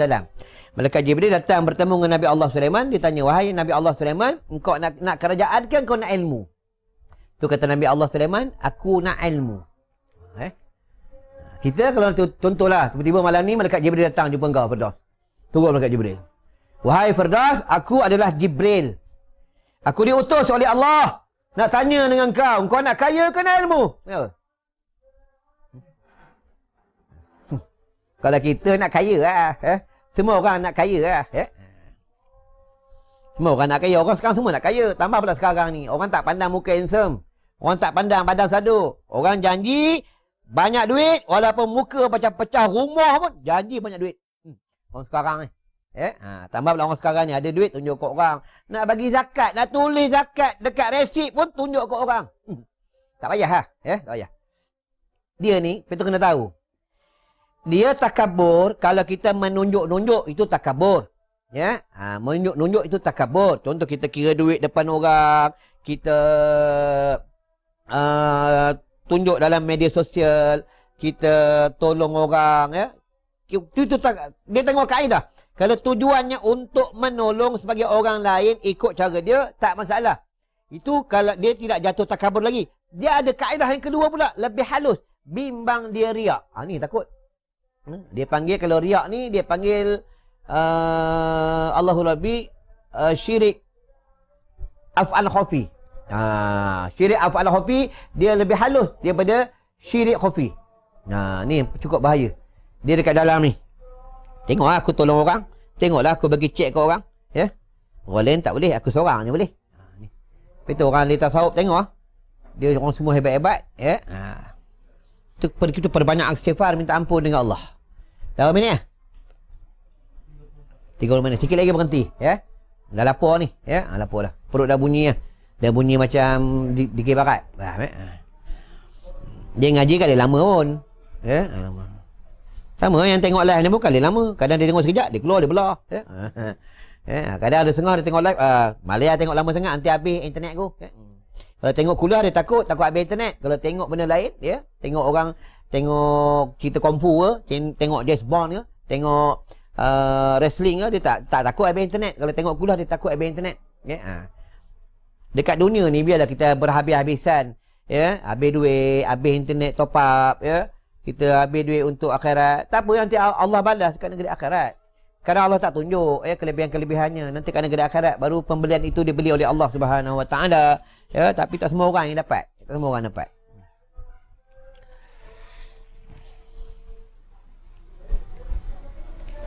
Malaikat Jibril datang bertemu dengan Nabi Allah Sulaiman. Dia tanya, wahai Nabi Allah Sulaiman, engkau nak kerajaan ke engkau nak ilmu? Tu kata Nabi Allah Sulaiman, aku nak ilmu. Kita kalau contohlah, tiba-tiba malam ni Malaikat Jibril datang jumpa engkau, Firdaus. Turun Malaikat Jibril. Wahai Firdaus, aku adalah Jibril. Aku diutus oleh Allah nak tanya dengan engkau nak kaya ke nak ilmu? Ya. Kalau kita nak kaya lah. Semua orang nak kaya lah. Semua orang nak kaya. Orang sekarang semua nak kaya. Tambah pula sekarang ni. Orang tak pandang muka handsome. Orang tak pandang badan sadu. Orang janji banyak duit. Walaupun muka macam pecah rumah pun. Janji banyak duit. Orang sekarang ni. Tambah pula orang sekarang ni. Ada duit tunjuk ke orang. Nak bagi zakat. Nak tulis zakat. Dekat resip pun tunjuk ke orang. Tak payah lah. Tak payah. Dia ni, kita kena tahu. Dia takabur, kalau kita menunjuk-nunjuk, itu takabur. Ya, menunjuk-nunjuk itu takabur. Contoh kita kira duit depan orang, kita tunjuk dalam media sosial, kita tolong orang. Ya, dia tengok kaedah. Kalau tujuannya untuk menolong sebagai orang lain, ikut cara dia, tak masalah. Itu kalau dia tidak jatuh takabur lagi. Dia ada kaedah yang kedua pula, lebih halus. Bimbang dia riak. Ni takut. Dia panggil, kalau riak ni, dia panggil Allahu Rabbi syirik af'al khafi. Syirik af'al khafi, dia lebih halus daripada syirik khafi. Ni cukup bahaya. Dia dekat dalam ni. Tengoklah aku tolong orang. Tengoklah aku bagi cek ke orang. Ya. Orang lain tak boleh, aku seorang je boleh. Ni. Itu orang ahli tasawuf tengok. Dia orang semua hebat-hebat. Ya. Kita perbanyak istighfar, minta ampun dengan Allah. Berapa minit ya? 30 minit. Sikit lagi berhenti. Ya? Dah lapar ni. Ya? Lapar dah. Perut dah bunyi lah. Dah bunyi macam di barat. Dia ngaji kan dia lama pun. Ya? Lama. Sama yang tengok live ni pun kali lama. Kadang dia tengok sekejap, dia keluar, dia belah. Ya? Kadang ada setengah dia tengok live. Malaysia tengok lama sangat, nanti habis internet aku. Ya? Kalau tengok kuliah dia takut habis internet. Kalau tengok benda lain, ya? Tengok orang, tengok cerita kungfu ke, tengok James Bond ke, tengok wrestling dia tak takut habis internet. Kalau tengok kuliah dia takut habis internet. Ya. Dekat dunia ni biarlah kita berhabis-habisan, ya, habis duit, habis internet top up, ya. Kita habis duit untuk akhirat. Tak apa, nanti Allah balas kat negeri akhirat. Sekarang Allah tak tunjuk ya kelebihan-kelebihannya. Nanti kat negeri akhirat baru pembelian itu dibeli oleh Allah Subhanahu Wa Taala. Ya, tapi tak semua orang yang dapat. Tak semua orang dapat.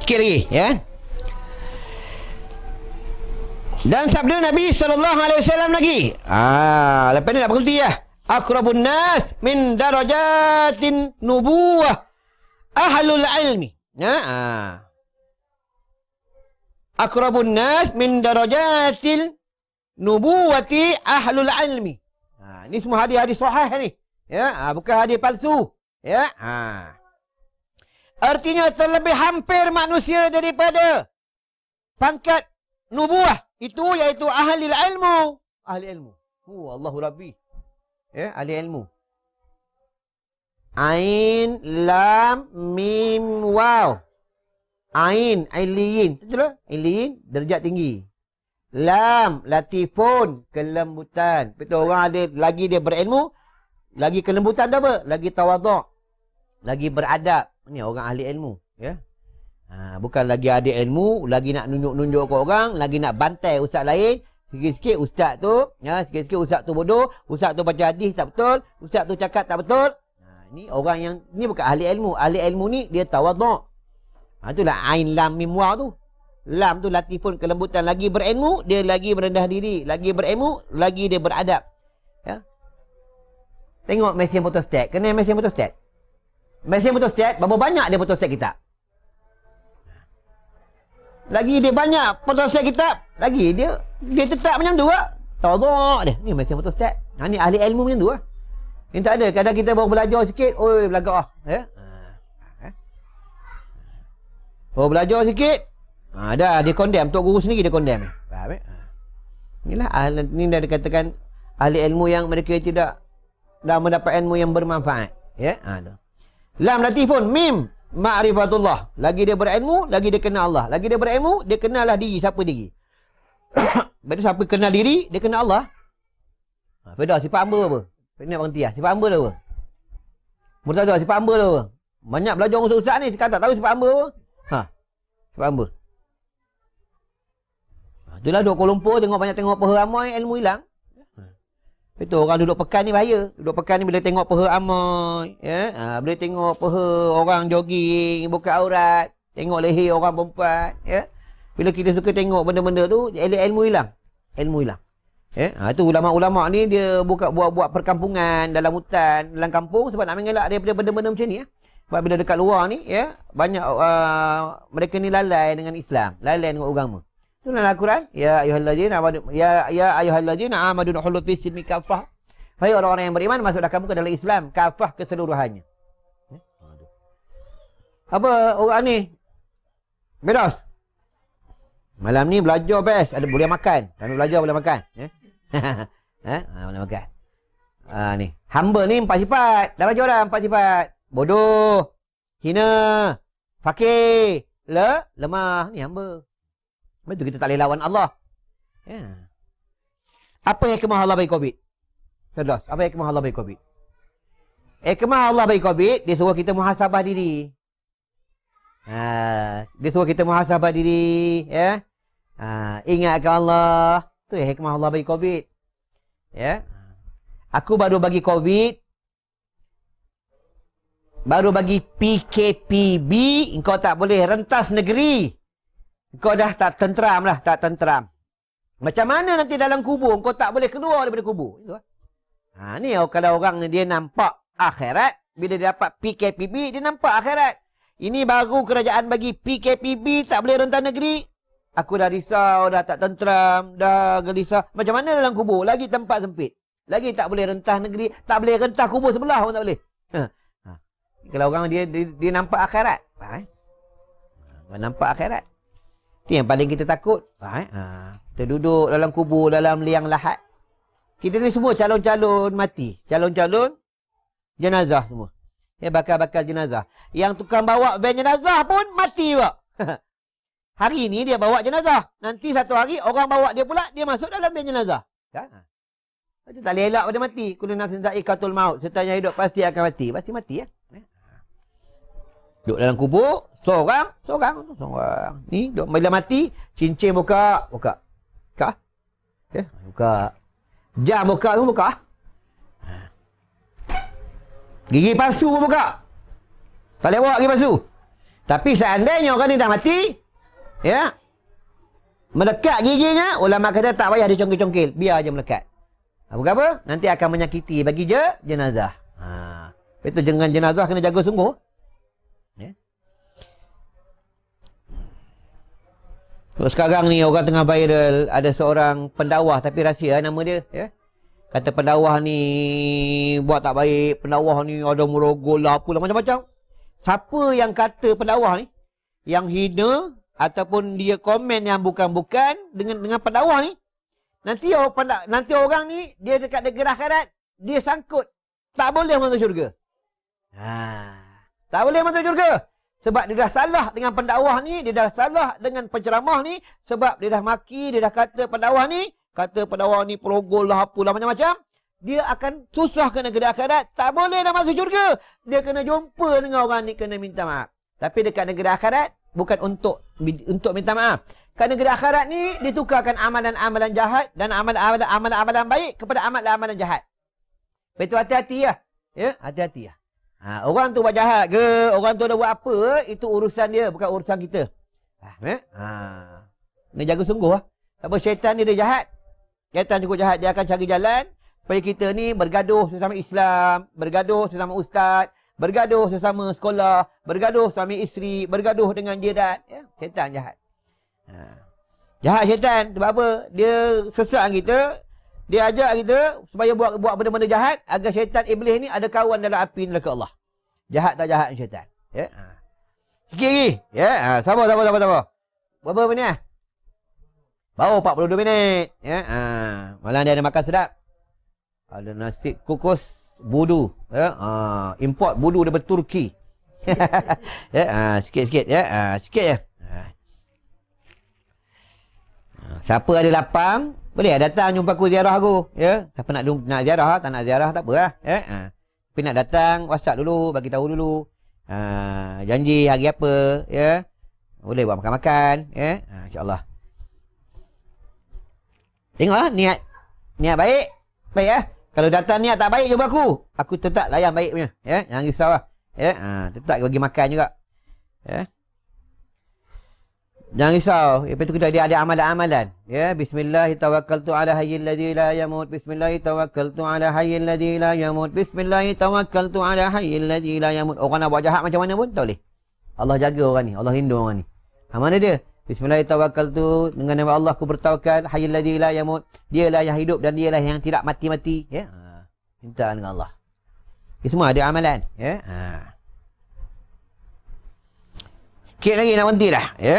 Sikit lagi, ya. Dan sabda Nabi sallallahu alaihi wasallam lagi. Lepas ni nak berhenti ya. Aqrabun nas min darajatin nubuwah ahlul ilmi. Ya. Aqrabun nas min darajatil nubuwati ahlul ilmi. Ini semua hadis-hadis sahih ni. Ya, bukan hadis palsu. Ya. Artinya terlebih hampir manusia daripada pangkat nubuwah itu iaitu ahli ilmu. Ahli ilmu. Allahu Rabbi. Ya, ahli ilmu. Ain, lam, mim, waw. Ain, ailiyin. Betul? Ailiyin, darjat tinggi. Lam, latifun, kelembutan. Betul, orang ada lagi dia berilmu, lagi kelembutan tu apa? Lagi tawaduk. Lagi beradab. Ni orang ahli ilmu. Ya. Bukan lagi ada ilmu, lagi nak nunjuk-nunjuk ke orang, lagi nak bantai ustaz lain. Sikit-sikit ustaz tu, ya, sikit-sikit ustaz tu bodoh, ustaz tu baca hadis tak betul, ustaz tu cakap tak betul. Ni orang yang, ni bukan ahli ilmu. Ahli ilmu ni dia tawaduk. Itulah ain lam mim waw tu. Lam tu latifun, kelembutan. Lagi berilmu, dia lagi merendah diri. Lagi berilmu, lagi dia beradab. Ya. Tengok mesin fotostat. Kenal mesin fotostat? Mesin fotostat, berapa banyak dia fotostat kitab? Lagi dia banyak fotostat kitab, lagi dia tetap macam tu lah. Tawaduk dia. Ni mesin fotostat. Ni ahli ilmu macam tu lah. Ni tak ada. Kadang kita baru belajar sikit, oi belagak lah. Ya. Oh, belajar sikit. Dah dia condemn. Tok guru sendiri dia condemn. Faham tak? Inilah ni dah dikatakan ahli ilmu yang mereka tidak dah mendapat ilmu yang bermanfaat. Ya. Tu. Lam latifun, mim ma'rifatullah. Lagi dia berilmu, lagi dia kenal Allah. Lagi dia berilmu, dia kenal lah diri, siapa diri. Berarti siapa kenal diri, dia kenal Allah. Feda sifat hamba apa? Nak berhenti lah. Sifat hamba tu apa? Murtadah sifat hamba tu apa? Banyak belajar orang ustaz ni sekarang tak tahu sifat hamba apa. Sifat hamba. Itulah duduk Kuala Lumpur banyak tengok peha ramai, ilmu hilang. Betul, orang duduk pekan ni bahaya. Duduk pekan ni bila tengok peha ramai, ya, bila tengok peha orang jogging, buka aurat, tengok leher orang perempuan, ya. Bila kita suka tengok benda-benda tu, ilmu hilang. Ilmu hilang. Ya, itu ulama-ulama ni dia buat perkampungan dalam hutan, dalam kampung sebab nak mengelak daripada benda-benda macam ni, ya. Sebab bila dekat luar ni, ya, banyak mereka ni lalai dengan Islam, lalai dengan agama. Itu dalam Al-Quran, ya ayyuhallazina amanu amanu dukhulu fi silmi kafah. Hai orang-orang yang beriman, masuklah kamu ke dalam Islam kafah keseluruhannya. Apa orang ni? Beres. Malam ni belajar best, ada boleh makan. Kami belajar boleh makan, ya. Boleh makan. Ni, hamba ni 4 sifat. Dah belajar dah 4 sifat. Bodoh, hina, fakir, lemah. Ni hamba. Betul kita tak boleh lawan Allah. Ya. Apa hikmah Allah bagi Covid? Terus, apa hikmah Allah bagi Covid? Hikmah Allah bagi Covid, dia suruh kita muhasabah diri. Dia suruh kita muhasabah diri, ya. Ingatkan Allah. Tu hikmah Allah bagi Covid. Ya. Aku baru bagi Covid, baru bagi PKPB, engkau tak boleh rentas negeri. Kau dah tak tenteram lah, tak tenteram. Macam mana nanti dalam kubur, kau tak boleh keluar daripada kubur. Itu lah. Ni kalau orang dia nampak akhirat, bila dia dapat PKPB, dia nampak akhirat. Ini baru kerajaan bagi PKPB, tak boleh rentas negeri. Aku dah risau, dah tak tenteram, dah gelisah. Macam mana dalam kubur? Lagi tempat sempit. Lagi tak boleh rentas negeri, tak boleh rentas kubur sebelah pun tak boleh. Kalau orang dia nampak akhirat. Nampak akhirat. Itu yang paling kita takut. Kita duduk dalam kubur, dalam liang lahat. Kita ni semua calon-calon mati. Calon-calon jenazah semua. Ya, bakal-bakal jenazah. Yang tukang bawa van jenazah pun mati juga. Hari ni dia bawa jenazah. Nanti satu hari orang bawa dia pula, dia masuk dalam biar jenazah. Kan? Itu tak boleh elak pada mati. Kullu nafsin dha'iqatul maut. Setiap yang hidup pasti akan mati. Pasti mati ya. Duduk dalam kubur, seorang. Ni duduk bila mati, cincin buka. Buka. Ya, buka. Jam buka, semua buka. Gigi palsu pun buka. Tak boleh bawa gigi palsu. Tapi seandainya orang ni dah mati, ya, melekat giginya, ulama kata tak payah dicongkil-congkil. Biar je melekat. Bukan apa? Nanti akan menyakiti bagi jenazah. Itu dengan jenazah kena jaga sungguh. Ya. Sekarang ni orang tengah viral, ada seorang pendakwah tapi rahsia nama dia, ya. Kata pendakwah ni buat tak baik, pendakwah ni ada merogol lah, apalah macam-macam. Siapa yang kata pendakwah ni yang hina ataupun dia komen yang bukan-bukan dengan pendakwah ni, nanti orang ni dia dekat negeri akhirat, dia sangkut tak boleh masuk syurga. Tak boleh masuk syurga. Sebab dia dah salah dengan pendakwah ni, dia dah salah dengan penceramah ni, sebab dia dah maki, dia dah kata pendakwah ni perogol lah, apalah macam-macam. Dia akan susah ke negeri akhirat, tak boleh dah masuk syurga. Dia kena jumpa dengan orang ni, kena minta maaf. Tapi dekat negeri akhirat bukan untuk minta maaf. Kat negeri akhirat ni ditukarkan amalan-amalan jahat dan amalan-amalan baik kepada amalan-amalan jahat. Betul, hati-hati ya. Ya, hati-hati ya. Orang tu buat jahat ke, orang tu dah buat apa, itu urusan dia, bukan urusan kita. Kena jaga sungguh. Apa syaitan ni dia jahat. Syaitan cukup jahat, dia akan cari jalan supaya kita ni bergaduh sesama Islam, bergaduh sesama ustaz, bergaduh sesama sekolah, bergaduh suami isteri, bergaduh dengan jiran. Ya, syaitan jahat. Jahat syaitan. Sebab apa? Dia sesat kita, dia ajak kita supaya buat benda-benda jahat agar syaitan iblis ni ada kawan dalam api neraka Allah. Jahat tak jahat syaitan. Ya. Sikit lagi. Ya. Sabar. Berapa minit? Baru 42 minit. Ya. Malam dia ada makan sedap. Ada nasi kukus budu. Ya. Import budu daripada Turki. Ya. Sikit-sikit. Ya. Sikit je. Siapa ada lapang, boleh datang jumpa aku, ziarah aku, ya. Siapa nak ziarah, tak nak ziarah tak apalah, ya. Tapi nak datang, WhatsApp dulu, bagi tahu dulu. Janji hari apa, ya. Boleh buat makan-makan, ya. Insya-Allah. Tengoklah niat baik ya. Kalau datang niat tak baik jumpa aku tetap layan baik punya, ya. Jangan risaulah, ya. Tetap bagi makan juga. Ya. Jangan risau. Lepas tu kita ada amalan-amalan. Ya, bismillahirrahmanirrahim. Ala hayyil ladzi la yamut. Bismillahirrahmanirrahim. Ala hayyil ladzi la yamut. Bismillahirrahmanirrahim. Ala hayyil ladzi la yamut. Orang nak buat jahat macam mana pun tak boleh. Allah jaga orang ni. Allah lindung orang ni. Mana dia? Bismillahirrahmanirrahim. Dengan nama Allah aku bertawakal. Hayyil ladzi la yamut. Dialah yang hidup dan dialah yang tidak mati-mati. Ya. Minta dengan Allah. Ini semua ada amalan. Ya. Sikit lagi nak berhenti dah. Ya.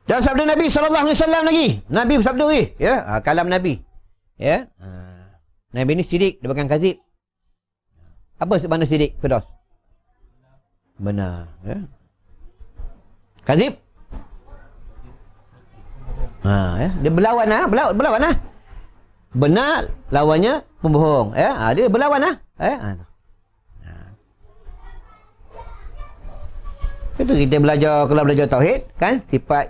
Dan sabda Nabi SAW lagi. Nabi bersabda lagi. Ya. Kalam Nabi. Ya. Nabi ni sidik. Dia bukan kazib. Apa makna sidik, Firdaus? Benar. Ya. Kazib? Ya. Dia berlawan lah. Berlawan lah. Benar lawannya pembohong. Ya. Dia berlawan lah. Ya. Itu kita belajar, kalau belajar tauhid kan, sifat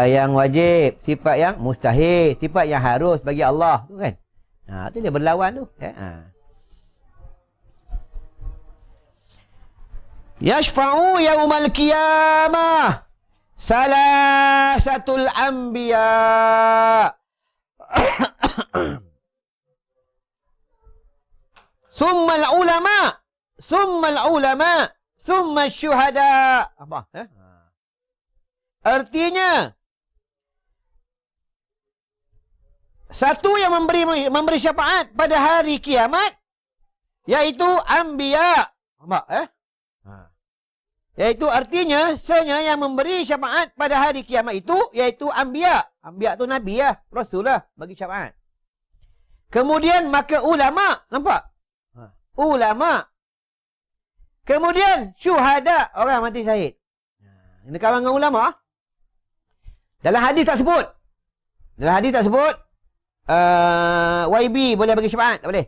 yang wajib, sifat yang mustahil, sifat yang harus bagi Allah tu kan. Tu dia berlawan tu, ya. Yashfa'u yaumal qiyamah salasatul anbiya summal ulama summa syuhada. Apa? Artinya satu yang memberi syafaat pada hari kiamat yaitu anbiya. Apa? Yaitu artinya senya yang memberi syafaat pada hari kiamat itu yaitu anbiya. Anbiya tu nabi lah, rasul lah bagi syafaat. Kemudian maka ulama, nampak? Ulama. Kemudian syuhada, orang mati syahid. Ini kawan dengan ulama. Dalam hadis tak sebut. YB boleh bagi syafaat, tak boleh.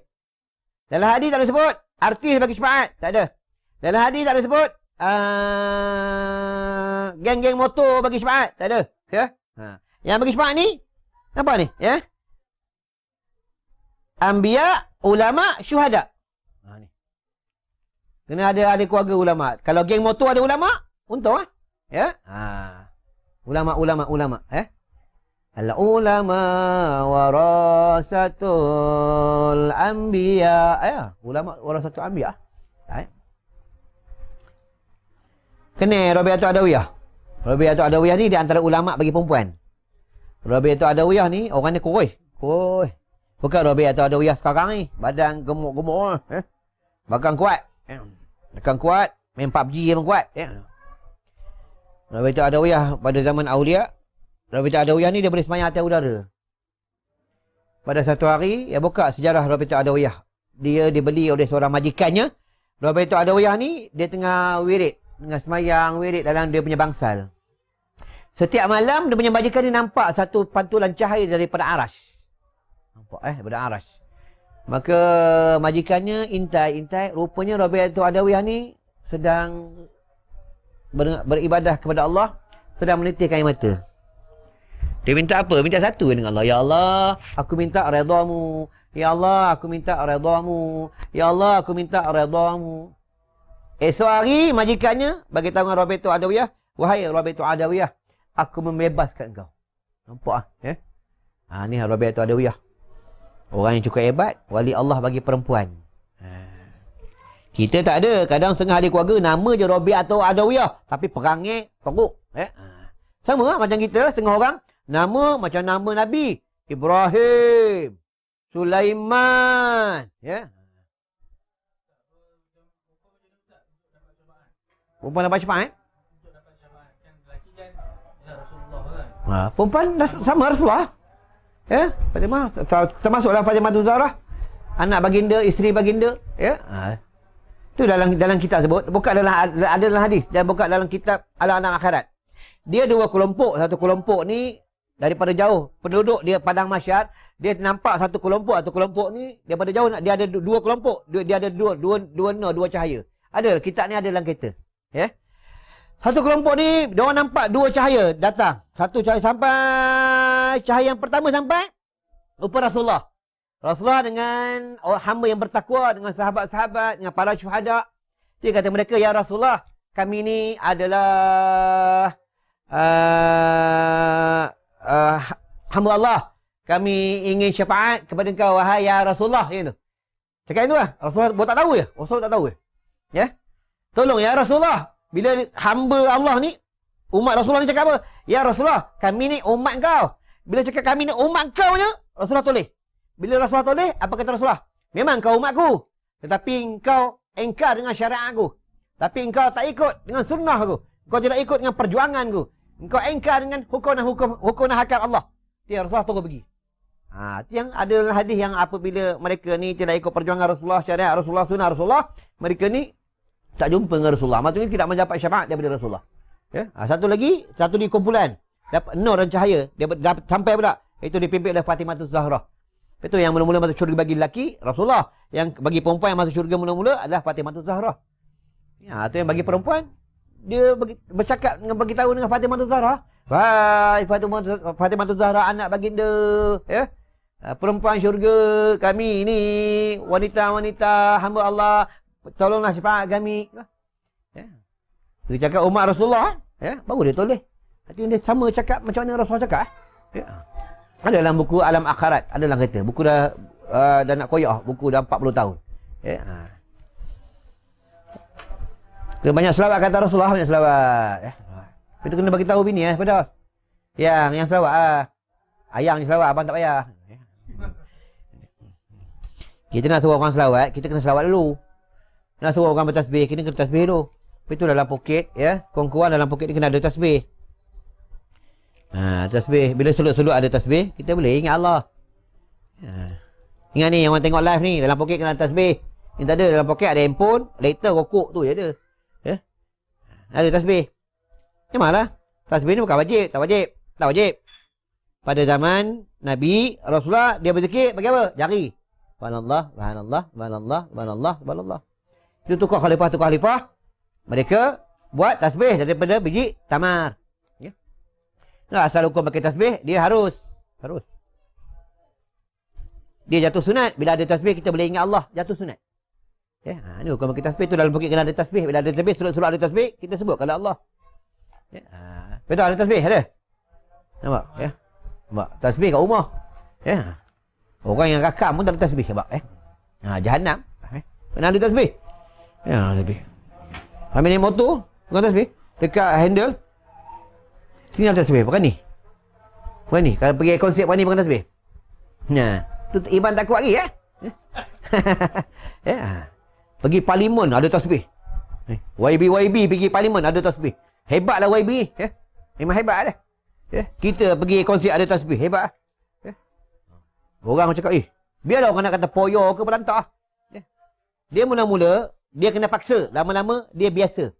Dalam hadis tak ada sebut artis bagi syafaat, tak ada. Dalam hadis tak ada sebut geng-geng motor bagi syafaat, tak ada. Ya? Yang bagi syafaat ni apa ni? Ya? Anbiya, ulama, syuhada. Ni. Kena ada keluarga ulama. Kalau geng motor ada ulama, untung ah. Ya? Ulama. Al-ulama warasatul anbiya. Ulama warasatul anbiya. Kena Rabi'atul Adawiyah. Rabi'atul Adawiyah ni di antara ulama bagi perempuan. Rabi'atul Adawiyah ni orang ni kurus. Bukan Rabi'atul Adawiyah sekarang ni. Badan gemuk-gemuk. Badan kuat. Badan kuat. Main PUBG memang kuat. Rabi'atul Adawiyah pada zaman Aulia. Rabi'atul Adawiyah ni dia boleh semayang atas udara. Pada satu hari, dia buka sejarah Rabi'atul Adawiyah. Dia dibeli oleh seorang majikannya. Rabi'atul Adawiyah ni, dia tengah wirid. Tengah semayang wirid dalam dia punya bangsal. Setiap malam, dia punya majikan ni nampak satu pantulan cahaya daripada aras. Nampak daripada aras. Maka majikannya intai. Rupanya Rabi'atul Adawiyah ni sedang beribadah kepada Allah. Sedang menitikkan air mata. Dia minta apa? Minta satu dengan Allah. Ya Allah, aku minta redamu. Ya Allah, aku minta redamu. Ya Allah, aku minta redamu. Esok hari majikannya bagi tahu dengan Rabi'atul Adawiyah, wahai Rabi'atul Adawiyah, aku membebaskan engkau. Nampak ni Rabi'atul Adawiyah. Orang yang cukup hebat, wali Allah bagi perempuan. Kita tak ada. Kadang setengah ahli keluarga nama je Rabi'atul Adawiyah, tapi perangai teruk. Sama lah macam kita, setengah orang nama macam nama Nabi Ibrahim, Sulaiman, perempuan dapat syafaat. Perempuan sama Rasulullah. Fatimah termasuklah Fatimah Zahra, anak baginda, isteri baginda. Itu dalam kitab sebut, bukan dalam hadis, dan bukan dalam kitab Al-Alam Akhirat. Dia dua kelompok. Satu kelompok ni daripada jauh, penduduk dia padang mahsyar, dia nampak satu kelompok ni daripada jauh, dia ada dua kelompok, dia ada dua cahaya. Ada kitab ni, ada dalam kereta. Satu kelompok ni dia orang nampak dua cahaya datang. Satu cahaya sampai cahaya yang pertama sampai rupa Rasulullah. Rasulullah dengan hamba yang bertakwa, dengan sahabat-sahabat, dengan para syuhada. Dia kata mereka, ya Rasulullah, kami ni adalah hamba Allah. Kami ingin syafaat kepada engkau, wahai ya Rasulullah. Gitu. Cakap itu lah. Rasulullah buat tak tahu je. Rasulullah tak tahu je. Tolong ya Rasulullah. Bila hamba Allah ni, umat Rasulullah ni cakap apa? Ya Rasulullah, kami ni umat kau. Bila cakap kami ni umat kau ni, Rasulullah toleh. Bila Rasulullah toleh, apa kata Rasulullah? Memang kau umatku. Tetapi engkau engkar dengan syariat aku. Tapi engkau tak ikut dengan sunnah aku. Engkau tidak ikut dengan perjuanganku. Engkau engkar dengan hukum dan hakam Allah. Dia Rasulullah tunggu pergi. Itu yang ada dalam hadis yang apabila mereka ni tidak ikut perjuangan Rasulullah, syariat Rasulullah, sunnah Rasulullah, mereka ni tak jumpa dengan Rasulullah. Maksudnya tidak mendapat syafaat daripada Rasulullah. Satu lagi, satu di kumpulan. Dapat nur dan cahaya. Dia dapat sampai pula. Itu dipimpin oleh Fatimah Zahra. Itu yang mula-mula masuk syurga bagi lelaki, Rasulullah. Yang bagi perempuan yang masuk syurga mula-mula adalah Fatimah Zahra. Itu yang bagi perempuan, dia bercakap dengan bagi tahu dengan Fatimah Zahra. Wahai Fatimah Zahra, anak baginda, perempuan syurga kami ini, wanita-wanita hamba Allah, tolonglah syafaat kami. Dia cakap umat Rasulullah, baru dia toleh. Nanti dia sama cakap macam mana Rasulullah cakap. Ada dalam buku Alam Akhirat, ada dalam kereta. Buku dah nak koyak, buku dah 40 tahun. Kena banyak selawat kata Rasulullah, banyak selawat. Kita kena bagi tahu bini pada yang selawat ayang ni selawat, abang tak payah. Kita nak suruh orang selawat, kita kena selawat dulu. Nak suruh orang bertasbih, kita kena tasbih dulu. Itu dalam poket, kurang-kurang dalam poket ni kena ada tasbih. Tasbih, bila selut-selut ada tasbih, kita boleh ingat Allah. Ingat ni, yang orang tengok live ni, dalam poket kena ada tasbih. Ni tak ada, dalam poket ada handphone, lighter, rokok tu je ada. Ya. Ada tasbih. Memanglah. Tasbih ni bukan wajib, tak wajib. Tak wajib. Pada zaman Nabi, Rasulullah, dia berzikir bagi apa? Jari. Subhanallah, subhanallah, subhanallah, subhanallah, subhanallah. Itu tukar khalifah. Mereka buat tasbih daripada biji tamar. Ya. Nah, asal hukum pakai tasbih, dia harus. Dia jatuh sunat. Bila ada tasbih, kita boleh ingat Allah. Jatuh sunat. Ya, ini hukum pakai tasbih tu dalam bukit kena ada tasbih. Bila ada tasbih, surut-surut ada tasbih, kita sebut kalau Allah. Ya, betul ada tasbih ada. Nampak? Ya. Nampak? Tasbih kat rumah. Ya. Orang yang rakam pun tak ada tasbih. Nampak? Jahannam. Kena ada tasbih. Ya, tasbih. Ambil naik motor, bukan tasbih. Dekat handle. Sini ada tasbih. Bukan ni. Kalau pergi konsep bukan ni, bukan tasbih. Nah, tu Iban tak kuat lagi ya. Ya. Pergi parlimen ada tasbih. YB pergi parlimen ada tasbih. Hebatlah YB ya. Memang hebat dah. Ya. Kita pergi konsert ada tasbih, hebat. Ya. Orang cakap, biarlah orang nak kata poyo ke pelantah. Ya. Dia mula-mula dia kena paksa, lama-lama dia biasa.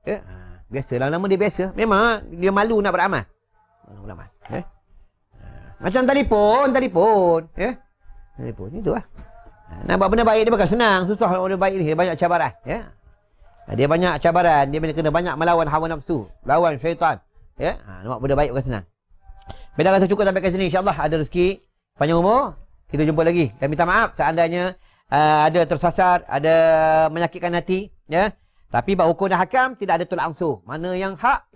Ya. Biasa, lama-lama dia biasa. Memang dia malu nak beramal. Ya. Macam telefon, ya. Telefon itulah. Nak buat benda baik dia bukan senang, susah benda baik ni, dia banyak cabaran, ya. Dia banyak cabaran, dia kena banyak melawan hawa nafsu, lawan syaitan, ya. Nak buat benda baik bukan senang. Bila rasa cukup sampai ke sini, insya-Allah ada rezeki panjang umur, kita jumpa lagi. Dan minta maaf seandainya ada tersasar, ada menyakitkan hati, ya. Tapi bab hukum dan hakam tidak ada tolak ansur. Mana yang hak,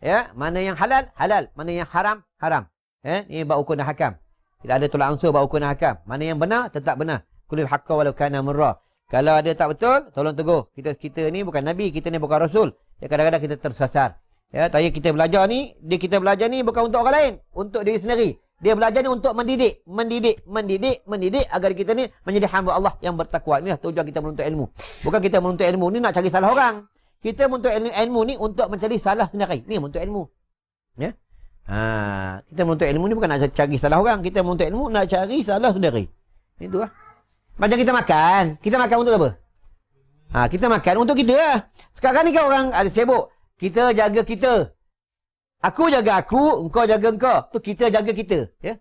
ya. Mana yang halal, mana yang haram, haram. Ya, ini bab hukum dan hakam. Tidak ada tolak ansur bab hukum dan hakam. Mana yang benar, tetap benar. Kulil haqqa walau kana murra. Kalau ada tak betul, tolong tegur. Kita ni bukan Nabi, kita ni bukan Rasul. Ya, kadang-kadang kita tersasar. Ya, tapi kita belajar ni bukan untuk orang lain, untuk diri sendiri. Dia belajar ni untuk mendidik agar kita ni menjadi hamba Allah yang bertakwa. Inilah tujuan kita menuntut ilmu. Bukan kita menuntut ilmu ni nak cari salah orang. Kita menuntut ilmu ni untuk mencari salah sendiri. Ni menuntut ilmu. Ya. Kita menuntut ilmu ni bukan nak cari salah orang, kita menuntut ilmu nak cari salah sendiri. Itulah. Macam kita makan untuk apa? Kita makan untuk kita lah. Sekarang ni kan orang ada sibuk. Kita jaga kita. Aku jaga aku, engkau jaga engkau. Tu kita jaga kita. Ya?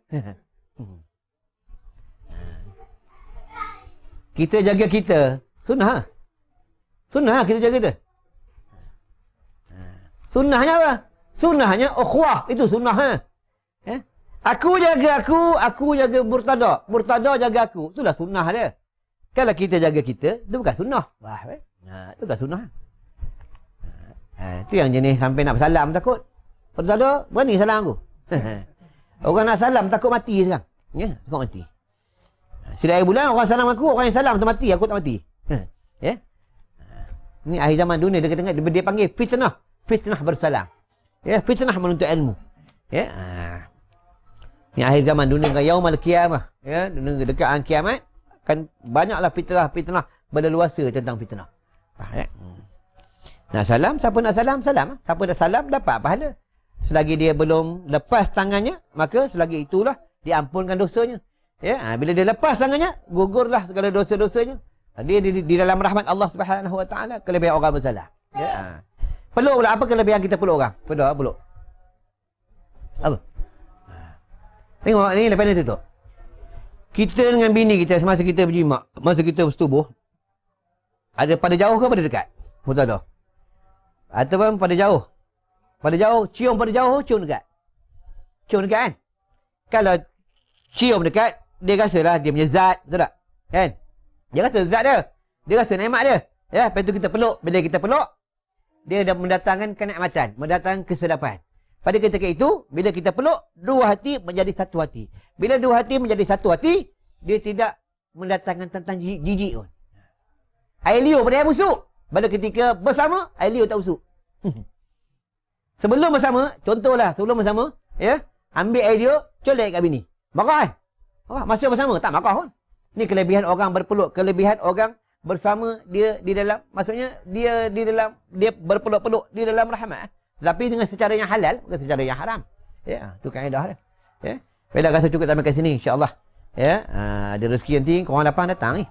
Kita jaga kita. Sunnah. Sunnah kita jaga kita. Sunnahnya apa? Sunnahnya ukhuwah. Itu sunnah. Ya? Aku jaga aku jaga murtada. Murtada jaga aku. Itulah sunnah dia. Kalau kita jaga kita, itu bukan sunnah. Itu bukan sunnah. Itu yang jenis sampai nak bersalam takut. Murtada, berani salam aku. Orang nak salam takut mati sekarang. Ya, takut mati. Setiap bulan orang salam aku, orang yang salam tu mati, aku tak mati. Ya. Ni akhir zaman dunia dia panggil fitnah. Fitnah bersalam. Ya, fitnah menuntut ilmu. Ya. Ni akhir zaman dunia dengan yaumul qiyamah. Ya, dekat kiamat kan banyaklah fitnah berleluasa tentang fitnah. Ya. Nak salam, siapa nak salam, salam. Siapa nak salam dapat pahala. Selagi dia belum lepas tangannya, maka selagi itulah diampunkan dosanya. Ya, bila dia lepas tangannya, gugurlah segala dosa-dosanya. Dia di dalam rahmat Allah Subhanahu Wa Taala, kelebihan orang bersalah. Ya. Peluk pula, apa kelebihan kita peluk orang? Peluk. Apa? Tengok ni lepas ni tutup. Kita dengan bini kita semasa kita berjimak, masa kita bersetubuh, ada pada jauh ke pada dekat? Murtadah. Ataupun pada jauh. Pada jauh, cium pada jauh, cium dekat. Cium dekat kan? Kalau cium dekat, dia rasalah dia punya zat, betul tak? Kan? Dia rasa zat dia. Dia rasa nikmat dia. Ya, lepas tu kita peluk. Bila kita peluk, dia dah mendatangkan kenikmatan, mendatangkan kesedapan. Pada ketika itu, bila kita peluk, dua hati menjadi satu hati. Bila dua hati menjadi satu hati, dia tidak mendatangkan tentang jijik pun. Air liur pada air busuk. Pada ketika bersama, air liur tak busuk. Sebelum bersama, contohlah, sebelum bersama, ya, ambil air liur, colek kat bini. Marah kan? Masa bersama, tak marah pun. Ni kelebihan orang berpeluk, kelebihan orang bersama dia di dalam, maksudnya dia berpeluk-peluk di dalam rahmat. Tapi dengan secara yang halal, bukan secara yang haram. Ya, tu kaedah dia. Ya. Bila rasa cukup sampai ke sini, insya-Allah. Ya, ada rezeki nanti korang 8 datang ni.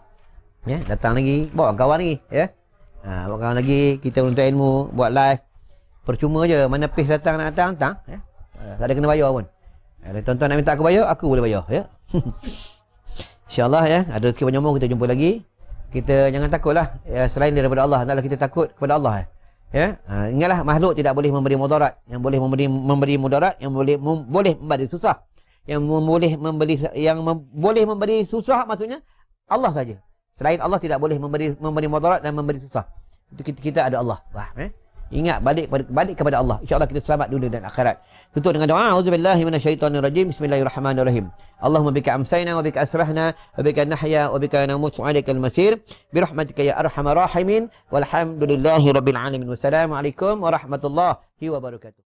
Ya, datang lagi, bawa kawan lagi, ya. Bawa kawan lagi, kita menuntut ilmu, buat live. Percuma je, mana pis datang nak datang, ya. Tak ada kena bayar pun. Kalau tuan-tuan nak minta aku bayar, aku boleh bayar, ya. InsyaAllah, ya, ada rezeki penyambung, kita jumpa lagi. Kita jangan takutlah, ya, selain daripada Allah, hendaklah kita takut kepada Allah, ya. Ingatlah, makhluk tidak boleh memberi mudarat. Yang boleh memberi mudarat, yang boleh memberi susah. Yang boleh memberi susah maksudnya Allah saja. Selain Allah tidak boleh memberi mudarat dan memberi susah. Itu kita ada Allah. Ingat, balik kepada Allah. InsyaAllah kita selamat dunia dan akhirat. Tutup dengan doa. Auzubillahi minasyaitonirrajim. Bismillahirrahmanirrahim. Allahumma bika amsayna wa bika asrahna wa bika nahya wa bika namutu alaikal masir. Birahmatika ya arhamar rahimin. Walhamdulillahi rabbil alamin. Wassalamualaikum warahmatullahi wabarakatuh.